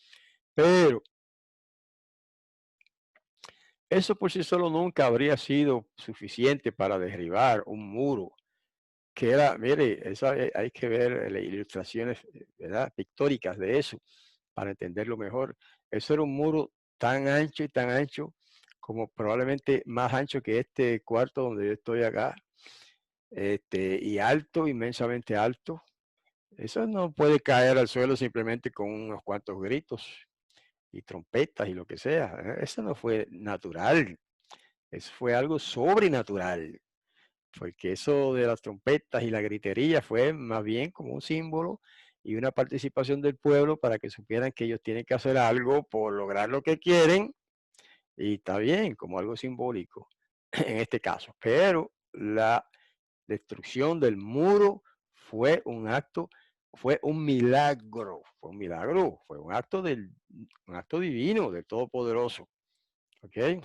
Pero eso por sí solo nunca habría sido suficiente para derribar un muro, que era, mire, eso hay que ver las ilustraciones, ¿verdad? Pictóricas de eso, para entenderlo mejor. Eso era un muro tan ancho y tan ancho, como probablemente más ancho que este cuarto donde yo estoy acá, y alto, inmensamente alto, Eso no puede caer al suelo simplemente con unos cuantos gritos y trompetas y lo que sea. Eso no fue natural. Eso fue algo sobrenatural. Porque eso de las trompetas y la gritería fue más bien como un símbolo y una participación del pueblo para que supieran que ellos tienen que hacer algo por lograr lo que quieren, y está bien, como algo simbólico en este caso. Pero la destrucción del muro fue un acto, fue un milagro, fue un acto divino del Todopoderoso. ¿Ok?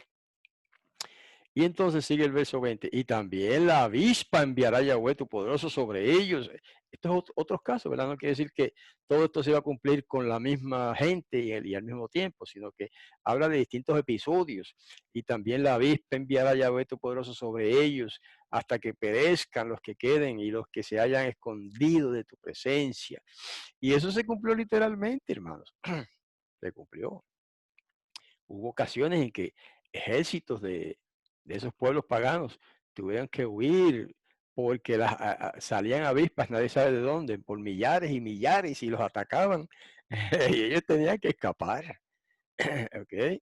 Y entonces sigue el verso 20. Y también la avispa enviará Yahweh tu poderoso sobre ellos. Estos es otros casos, ¿verdad? No quiere decir que todo esto se va a cumplir con la misma gente y al mismo tiempo, sino que habla de distintos episodios. Y también la avispa enviará Yahweh tu poderoso sobre ellos hasta que perezcan los que queden y los que se hayan escondido de tu presencia. Y eso se cumplió literalmente, hermanos. Se cumplió. Hubo ocasiones en que ejércitos de esos pueblos paganos tuvieron que huir porque salían avispas, nadie sabe de dónde, por millares y millares y los atacaban y ellos tenían que escapar. ¿Ok?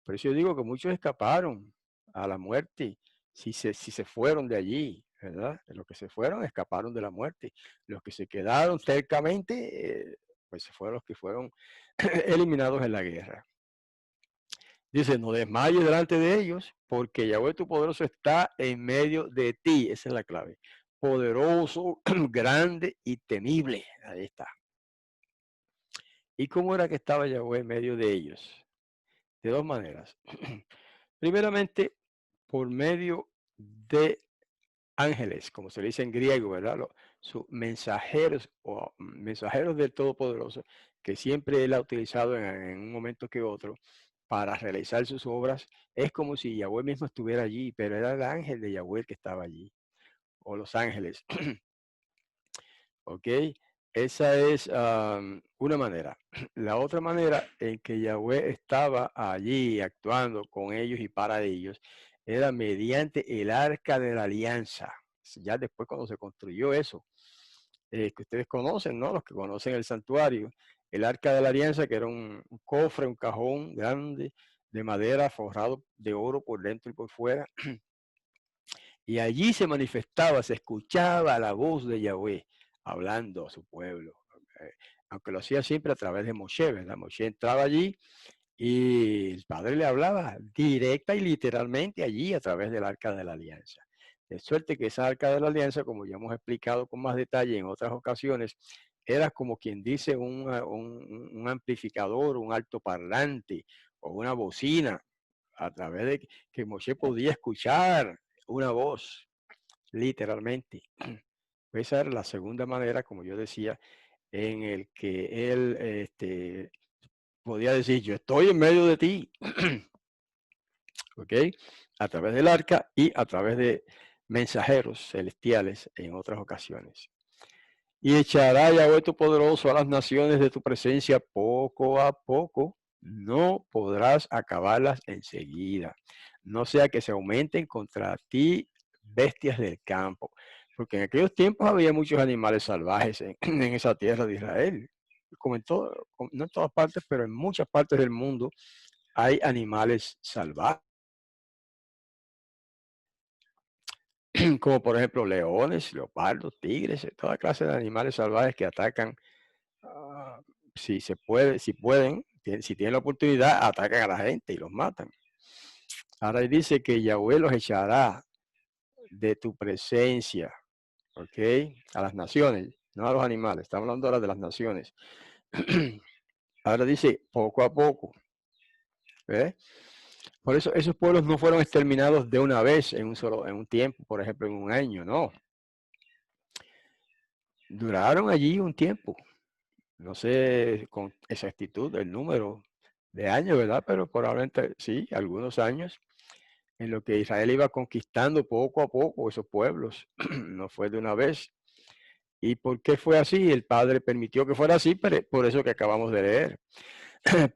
Por eso yo digo que muchos escaparon a la muerte si se fueron de allí, ¿verdad? Los que se fueron escaparon de la muerte. Los que se quedaron cercamente, pues fueron los que fueron eliminados en la guerra. Dice, no desmayes delante de ellos, porque Yahweh tu poderoso está en medio de ti. Esa es la clave. Poderoso, grande y temible. Ahí está. ¿Y cómo era que estaba Yahweh en medio de ellos? De dos maneras. Primeramente, por medio de ángeles, como se le dice en griego, ¿verdad? Sus mensajeros o mensajeros del Todopoderoso, que siempre él ha utilizado en un momento que otro para realizar sus obras. Es como si Yahweh mismo estuviera allí, pero era el ángel de Yahweh que estaba allí, o los ángeles. ¿Ok? Esa es una manera. La otra manera en que Yahweh estaba allí actuando con ellos y para ellos era mediante el arca de la alianza. Ya después cuando se construyó eso, que ustedes conocen, ¿no? Los que conocen el santuario, el arca de la alianza, que era un cofre, un cajón grande de madera forrado de oro por dentro y por fuera. Y allí se manifestaba, se escuchaba la voz de Yahweh hablando a su pueblo. Eh, Aunque lo hacía siempre a través de Moshe, ¿verdad? Moshe entraba allí y el Padre le hablaba directa y literalmente allí a través del Arca de la Alianza. De suerte que esa Arca de la Alianza, como ya hemos explicado con más detalle en otras ocasiones, era como quien dice un amplificador, un altoparlante o una bocina a través de que Moshe podía escuchar una voz, literalmente. Esa era la segunda manera, como yo decía, en el que él podía decir, yo estoy en medio de ti, ¿ok? A través del arca y a través de mensajeros celestiales en otras ocasiones. Y echará Yahweh tu poderoso a las naciones de tu presencia poco a poco. No podrás acabarlas enseguida. No sea que se aumenten contra ti bestias del campo. Porque en aquellos tiempos había muchos animales salvajes en esa tierra de Israel. Como en todo, no en todas partes, pero en muchas partes del mundo hay animales salvajes. Como por ejemplo leones, leopardos, tigres, toda clase de animales salvajes que atacan. Ah, si se puede, si pueden, si tienen la oportunidad, atacan a la gente y los matan. Ahora dice que Yahweh los echará de tu presencia, ¿ok? A las naciones, no a los animales, estamos hablando ahora de las naciones. Ahora dice poco a poco, ¿eh? Por eso esos pueblos no fueron exterminados de una vez en un tiempo, por ejemplo, en un año, no. Duraron allí un tiempo. No sé con exactitud el número de años, ¿verdad? Pero probablemente sí, algunos años, en lo que Israel iba conquistando poco a poco esos pueblos. No fue de una vez. ¿Y por qué fue así? El Padre permitió que fuera así, pero por eso que acabamos de leer.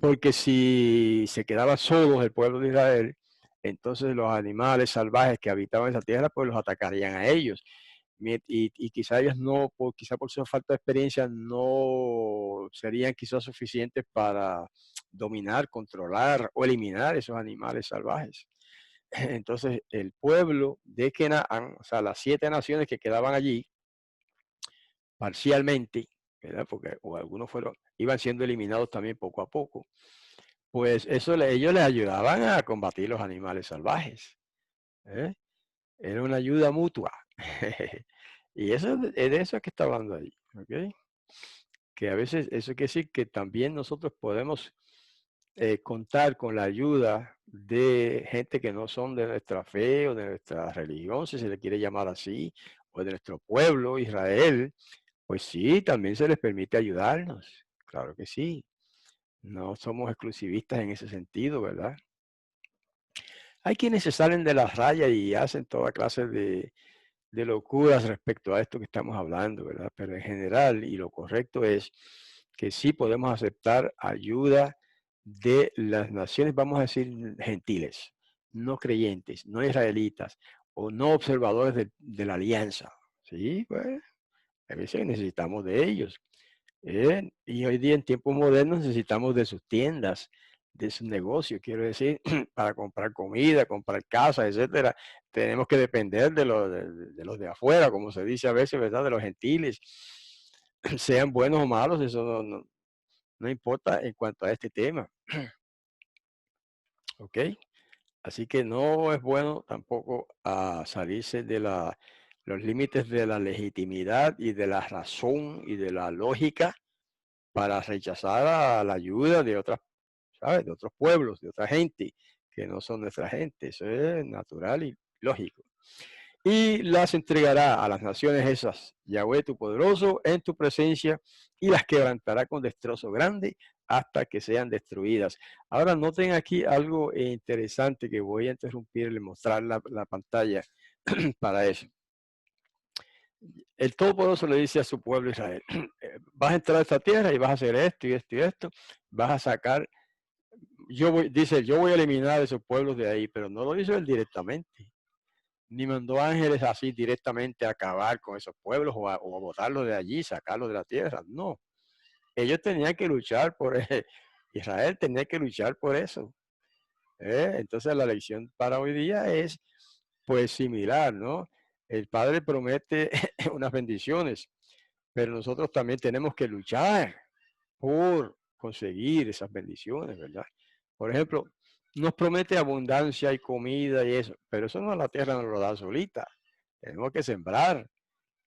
Porque si se quedaba solos el pueblo de Israel, entonces los animales salvajes que habitaban esa tierra, pues los atacarían a ellos. y quizá ellos no, quizá por su falta de experiencia, no serían quizás suficientes para dominar, controlar o eliminar esos animales salvajes. Entonces, el pueblo de Kenaán, o sea, las 7 naciones que quedaban allí, parcialmente, ¿verdad? Porque o algunos iban siendo eliminados también poco a poco, pues eso ellos les ayudaban a combatir los animales salvajes. ¿Eh? Era una ayuda mutua. Y eso es de eso que está hablando ahí. ¿Ok? Que a veces eso quiere decir que también nosotros podemos contar con la ayuda de gente que no son de nuestra fe o de nuestra religión, si se le quiere llamar así, o de nuestro pueblo, Israel. Pues sí, también se les permite ayudarnos. Claro que sí. No somos exclusivistas en ese sentido, ¿verdad? Hay quienes se salen de la raya y hacen toda clase de locuras respecto a esto que estamos hablando, ¿verdad? Pero en general, y lo correcto es que sí podemos aceptar ayuda de las naciones, vamos a decir, gentiles, no creyentes, no israelitas o no observadores de la alianza. Sí, pues, a veces necesitamos de ellos. Y hoy día en tiempos modernos necesitamos de sus tiendas, de sus negocios, quiero decir, para comprar comida, comprar casas, etcétera. Tenemos que depender de los de afuera, como se dice a veces, ¿verdad? De los gentiles, sean buenos o malos, eso no importa en cuanto a este tema, ¿ok? Así que no es bueno tampoco salirse de los límites de la legitimidad y de la razón y de la lógica para rechazar a la ayuda de otras, ¿sabes? De otros pueblos, de otra gente que no son nuestra gente. Eso es natural y lógico. Y las entregará a las naciones esas, Yahweh tu poderoso, en tu presencia, y las quebrantará con destrozo grande hasta que sean destruidas. Ahora noten aquí algo interesante que voy a interrumpir y mostrar la pantalla para eso. El Todopoderoso le dice a su pueblo Israel, vas a entrar a esta tierra y vas a hacer esto y esto y esto, vas a sacar, dice, yo voy a eliminar a esos pueblos de ahí, pero no lo hizo él directamente, ni mandó ángeles así directamente a acabar con esos pueblos o a botarlos de allí, sacarlos de la tierra, no. Ellos tenían que luchar por, Israel tenía que luchar por eso. Entonces la lección para hoy día es pues similar, ¿no? El Padre promete unas bendiciones, pero nosotros también tenemos que luchar por conseguir esas bendiciones, ¿verdad? Por ejemplo, nos promete abundancia y comida y eso, pero eso no la tierra nos lo da solita. Tenemos que sembrar.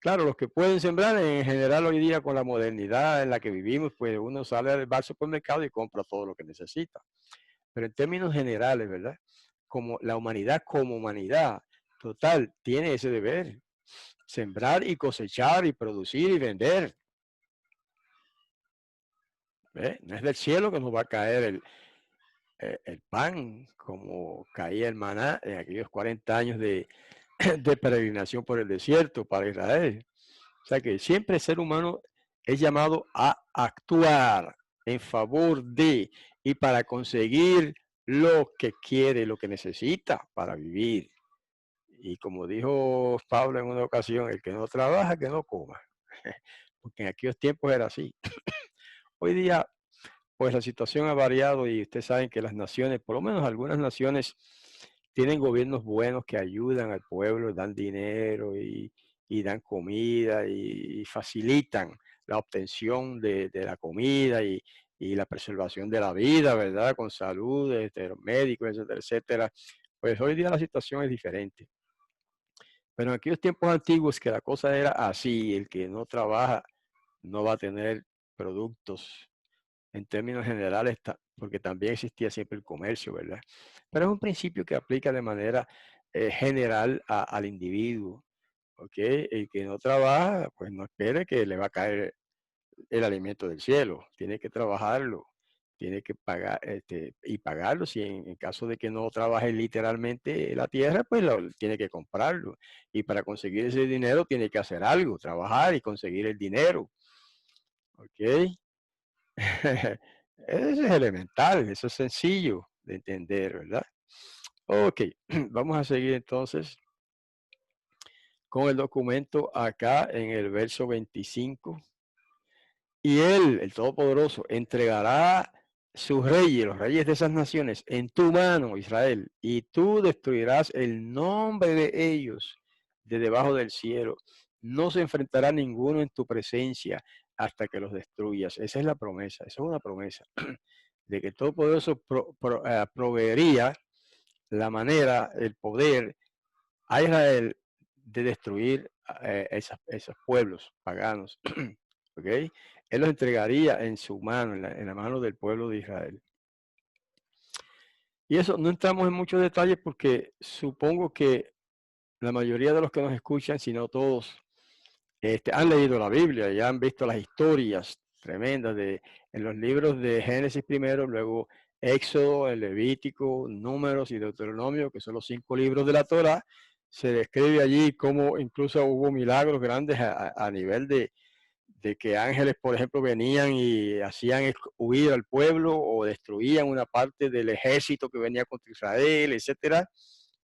Claro, los que pueden sembrar en general hoy día con la modernidad en la que vivimos, pues uno sale al supermercado y compra todo lo que necesita. Pero en términos generales, ¿verdad? Como humanidad, total, tiene ese deber. Sembrar y cosechar y producir y vender. No es del cielo que nos va a caer el pan, como caía el maná en aquellos 40 años de peregrinación por el desierto para Israel. O sea que siempre el ser humano es llamado a actuar en favor de y para conseguir lo que quiere, lo que necesita para vivir. Y como dijo Pablo en una ocasión, el que no trabaja, que no coma. Porque en aquellos tiempos era así. Hoy día pues la situación ha variado y ustedes saben que las naciones, por lo menos algunas naciones, tienen gobiernos buenos que ayudan al pueblo, dan dinero y dan comida y facilitan la obtención de la comida y la preservación de la vida, ¿verdad? Con salud, los médicos, etcétera, etcétera. Pues hoy día la situación es diferente. Pero en aquellos tiempos antiguos que la cosa era así, el que no trabaja no va a tener productos en términos generales, porque también existía siempre el comercio, ¿verdad? Pero es un principio que aplica de manera general al individuo, ¿ok? El que no trabaja, pues no espere que le va a caer el alimento del cielo, tiene que trabajarlo, tiene que pagar, y pagarlo, si en caso de que no trabaje literalmente la tierra, pues tiene que comprarlo, y para conseguir ese dinero tiene que hacer algo, trabajar y conseguir el dinero, ¿ok? Eso es elemental, eso es sencillo de entender, ¿verdad? Ok, vamos a seguir entonces con el documento acá en el verso 25. Y él, el Todopoderoso, entregará sus reyes, los reyes de esas naciones, en tu mano, Israel, y tú destruirás el nombre de ellos de debajo del cielo. No se enfrentará ninguno en tu presencia hasta que los destruyas. Esa es la promesa, esa es una promesa de que el Todopoderoso proveería la manera, el poder a Israel de destruir esos pueblos paganos. ¿Ok? Él los entregaría en su mano, en la mano del pueblo de Israel. Y eso no entramos en muchos detalles porque supongo que la mayoría de los que nos escuchan, si no todos, han leído la Biblia y han visto las historias tremendas en los libros de Génesis primero, luego Éxodo, el Levítico, Números y Deuteronomio, que son los 5 libros de la Torá. Se describe allí cómo incluso hubo milagros grandes a nivel de que ángeles, por ejemplo, venían y hacían huir al pueblo o destruían una parte del ejército que venía contra Israel, etcétera.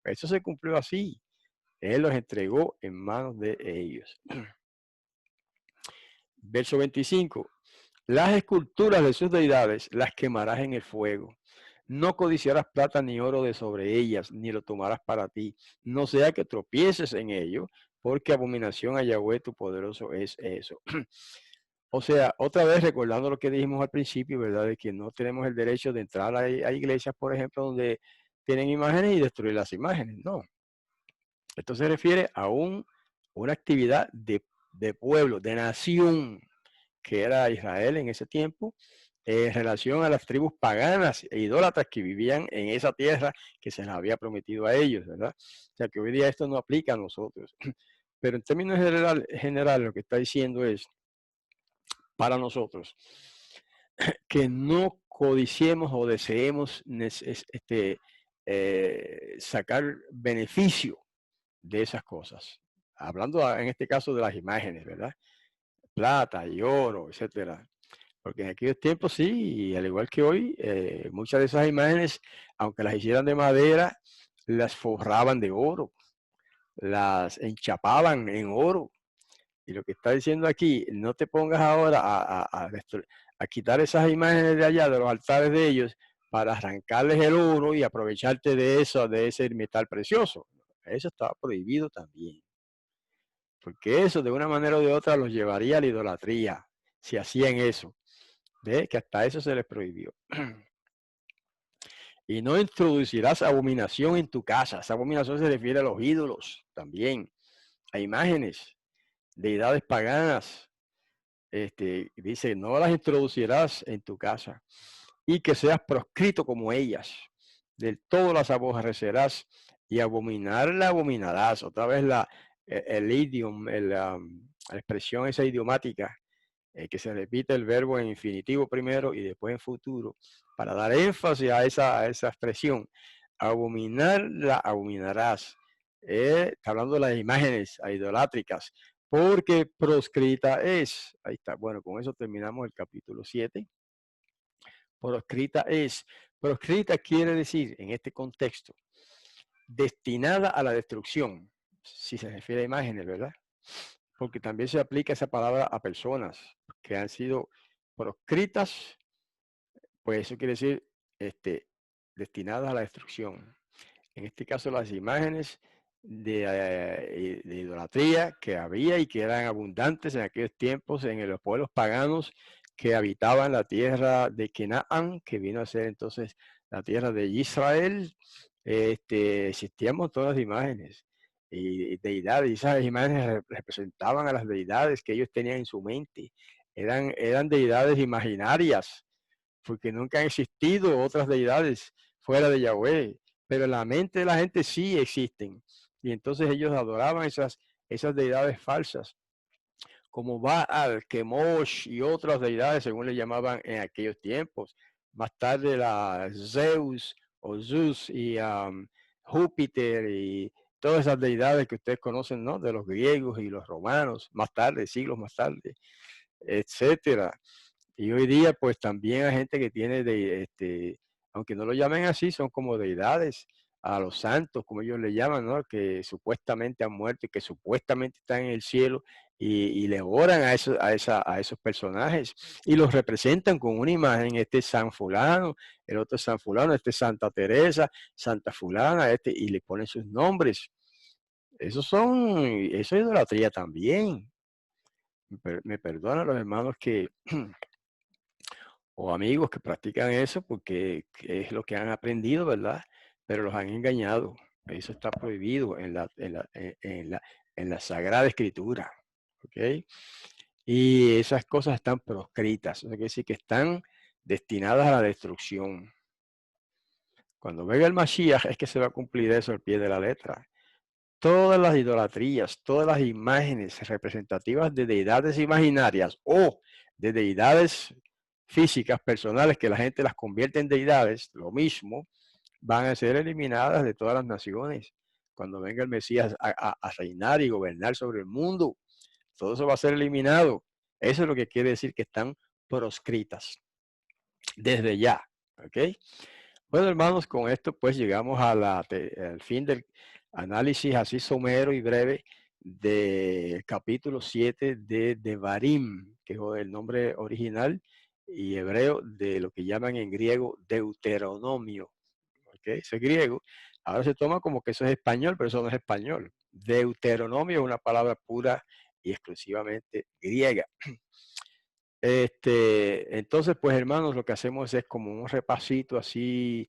Eso se cumplió así. Él los entregó en manos de ellos. Verso 25. Las esculturas de sus deidades las quemarás en el fuego. No codiciarás plata ni oro de sobre ellas, ni lo tomarás para ti. No sea que tropieces en ello, porque abominación a Yahweh tu poderoso es eso. O sea, otra vez recordando lo que dijimos al principio, ¿verdad? De que no tenemos el derecho de entrar a iglesias, por ejemplo, donde tienen imágenes y destruir las imágenes. No. Esto se refiere a una actividad de pueblo, de nación, que era Israel en ese tiempo, en relación a las tribus paganas e idólatras que vivían en esa tierra que se les había prometido a ellos, ¿verdad? O sea, que hoy día esto no aplica a nosotros. Pero en términos general lo que está diciendo es, para nosotros, que no codiciemos o deseemos sacar beneficio de esas cosas. Hablando en este caso de las imágenes, ¿verdad? Plata y oro, etcétera. Porque en aquellos tiempos sí, y al igual que hoy, muchas de esas imágenes, aunque las hicieran de madera, las forraban de oro, las enchapaban en oro. Y lo que está diciendo aquí, no te pongas ahora a quitar esas imágenes de allá, de los altares de ellos, para arrancarles el oro y aprovecharte de eso, de ese metal precioso. Eso estaba prohibido también. Porque eso de una manera o de otra los llevaría a la idolatría, si hacían eso. ¿Ve? Que hasta eso se les prohibió. Y no introducirás abominación en tu casa. Esa abominación se refiere a los ídolos también, a imágenes, deidades paganas. Dice, no las introducirás en tu casa y que seas proscrito como ellas. Del todo las aborrecerás y abominarla abominarás. Otra vez el idioma, la expresión esa idiomática, que se repite el verbo en infinitivo primero y después en futuro, para dar énfasis a esa expresión. Abominarla abominarás. Está hablando de las imágenes idolátricas, porque proscrita es. Ahí está. Bueno, con eso terminamos el capítulo 7. Proscrita es. Proscrita quiere decir, en este contexto, destinada a la destrucción, si se refiere a imágenes, ¿verdad? Porque también se aplica esa palabra a personas que han sido proscritas, pues eso quiere decir destinadas a la destrucción. En este caso, las imágenes de idolatría que había y que eran abundantes en aquellos tiempos en los pueblos paganos que habitaban la tierra de Canaán, que vino a ser entonces la tierra de Israel. Existían montones de imágenes y deidades, y esas imágenes representaban a las deidades que ellos tenían en su mente. Eran deidades imaginarias, porque nunca han existido otras deidades fuera de Yahweh, pero en la mente de la gente sí existen. Y entonces ellos adoraban esas deidades falsas, como Baal, Kemosh y otras deidades, según le llamaban en aquellos tiempos. Más tarde la Zeus o Zeus y Júpiter y todas esas deidades que ustedes conocen, ¿no? De los griegos y los romanos, más tarde, siglos más tarde, etcétera. Y hoy día, pues también hay gente que tiene aunque no lo llamen así, son como deidades. a los santos, como ellos le llaman, ¿no? Que supuestamente han muerto y que supuestamente están en el cielo y le oran a esos personajes y los representan con una imagen, este es San fulano, el otro es San fulano, este es Santa Teresa, Santa fulana, y le ponen sus nombres. Eso es idolatría también. Me perdonan los hermanos que o amigos que practican eso porque es lo que han aprendido, ¿verdad? Pero los han engañado. Eso está prohibido en la Sagrada Escritura. ¿Ok? Y esas cosas están proscritas. Eso quiere decir que están destinadas a la destrucción. Cuando venga el Mashiach es que se va a cumplir eso al pie de la letra. Todas las idolatrías, todas las imágenes representativas de deidades imaginarias o de deidades físicas, personales, que la gente las convierte en deidades, lo mismo, van a ser eliminadas de todas las naciones. Cuando venga el Mesías a reinar y gobernar sobre el mundo, todo eso va a ser eliminado. Eso es lo que quiere decir que están proscritas desde ya. ¿Ok? Bueno, hermanos, con esto pues llegamos al fin del análisis así somero y breve del capítulo 7 de Devarim, que es el nombre original y hebreo de lo que llaman en griego Deuteronomio. ¿Okay? Eso es griego. Ahora se toma como que eso es español, pero eso no es español. Deuteronomio es una palabra pura y exclusivamente griega. Entonces, pues hermanos, lo que hacemos es como un repasito así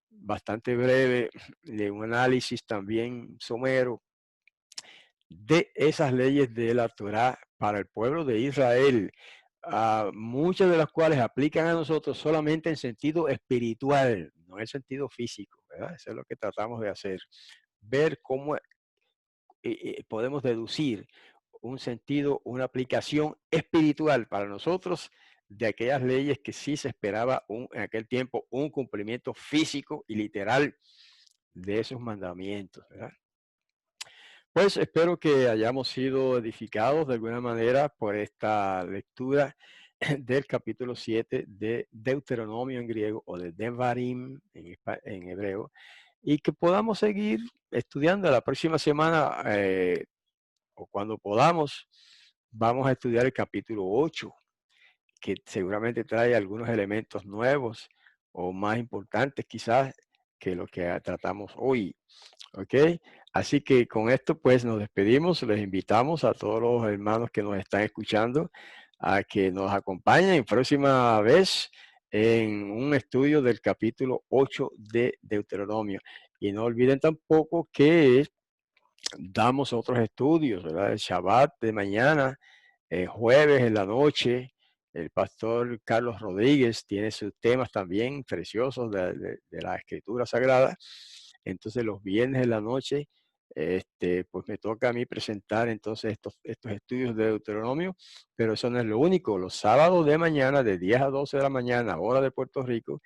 bastante breve, de un análisis también somero de esas leyes de la Torá para el pueblo de Israel, muchas de las cuales aplican a nosotros solamente en sentido espiritual, no en sentido físico, ¿verdad? Eso es lo que tratamos de hacer, ver cómo podemos deducir un sentido, una aplicación espiritual para nosotros de aquellas leyes que sí se esperaba en aquel tiempo un cumplimiento físico y literal de esos mandamientos, ¿verdad? Pues espero que hayamos sido edificados de alguna manera por esta lectura del capítulo 7 de Deuteronomio en griego o de Devarim en hebreo y que podamos seguir estudiando la próxima semana o cuando podamos. Vamos a estudiar el capítulo 8 que seguramente trae algunos elementos nuevos o más importantes quizás que lo que tratamos hoy. ¿Ok? Así que con esto pues nos despedimos, les invitamos a todos los hermanos que nos están escuchando a que nos acompañen próxima vez en un estudio del capítulo 8 de Deuteronomio. Y no olviden tampoco que damos otros estudios, ¿verdad? El Shabbat de mañana, el jueves en la noche, el pastor Carlos Rodríguez tiene sus temas también preciosos de la Escritura Sagrada. Entonces los viernes en la noche, pues me toca a mí presentar entonces estos estudios de Deuteronomio, pero eso no es lo único. Los sábados de mañana, de 10 a 12 de la mañana, hora de Puerto Rico,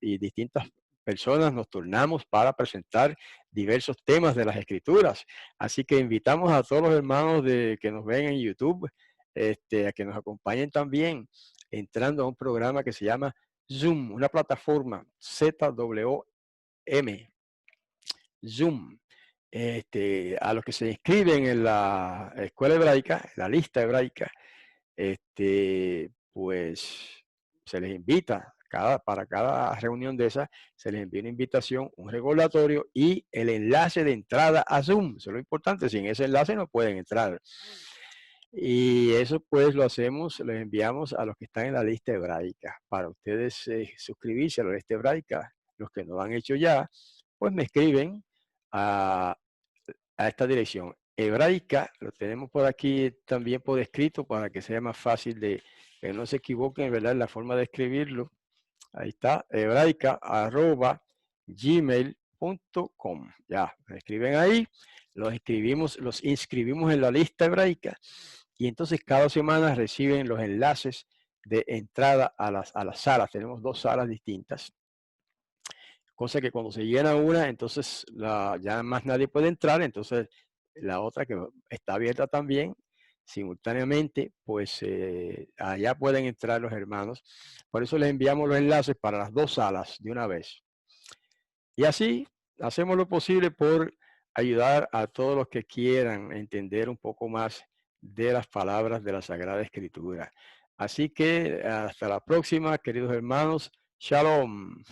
y distintas personas nos turnamos para presentar diversos temas de las Escrituras. Así que invitamos a todos los hermanos que nos ven en YouTube, a que nos acompañen también entrando a un programa que se llama Zoom, una plataforma ZWM, Zoom. A los que se inscriben en la escuela hebraica, en la lista hebraica, pues se les invita, para cada reunión de esas, se les envía una invitación, un recordatorio y el enlace de entrada a Zoom. Eso es lo importante, sin ese enlace no pueden entrar. Y eso pues lo hacemos, lo enviamos a los que están en la lista hebraica. Para ustedes suscribirse a la lista hebraica, los que no lo han hecho ya, pues me escriben a, a esta dirección. Hebraica, lo tenemos por aquí también por escrito para que sea más fácil de que no se equivoquen, ¿verdad? En la forma de escribirlo. Ahí está, hebraica@gmail.com. Ya, me escriben ahí, los inscribimos en la lista hebraica y entonces cada semana reciben los enlaces de entrada a las salas. Tenemos 2 salas distintas. Cosa que cuando se llena una, entonces ya más nadie puede entrar, entonces la otra que está abierta también, simultáneamente, pues allá pueden entrar los hermanos. Por eso les enviamos los enlaces para las 2 salas de una vez. Y así hacemos lo posible por ayudar a todos los que quieran entender un poco más de las palabras de la Sagrada Escritura. Así que hasta la próxima, queridos hermanos. Shalom.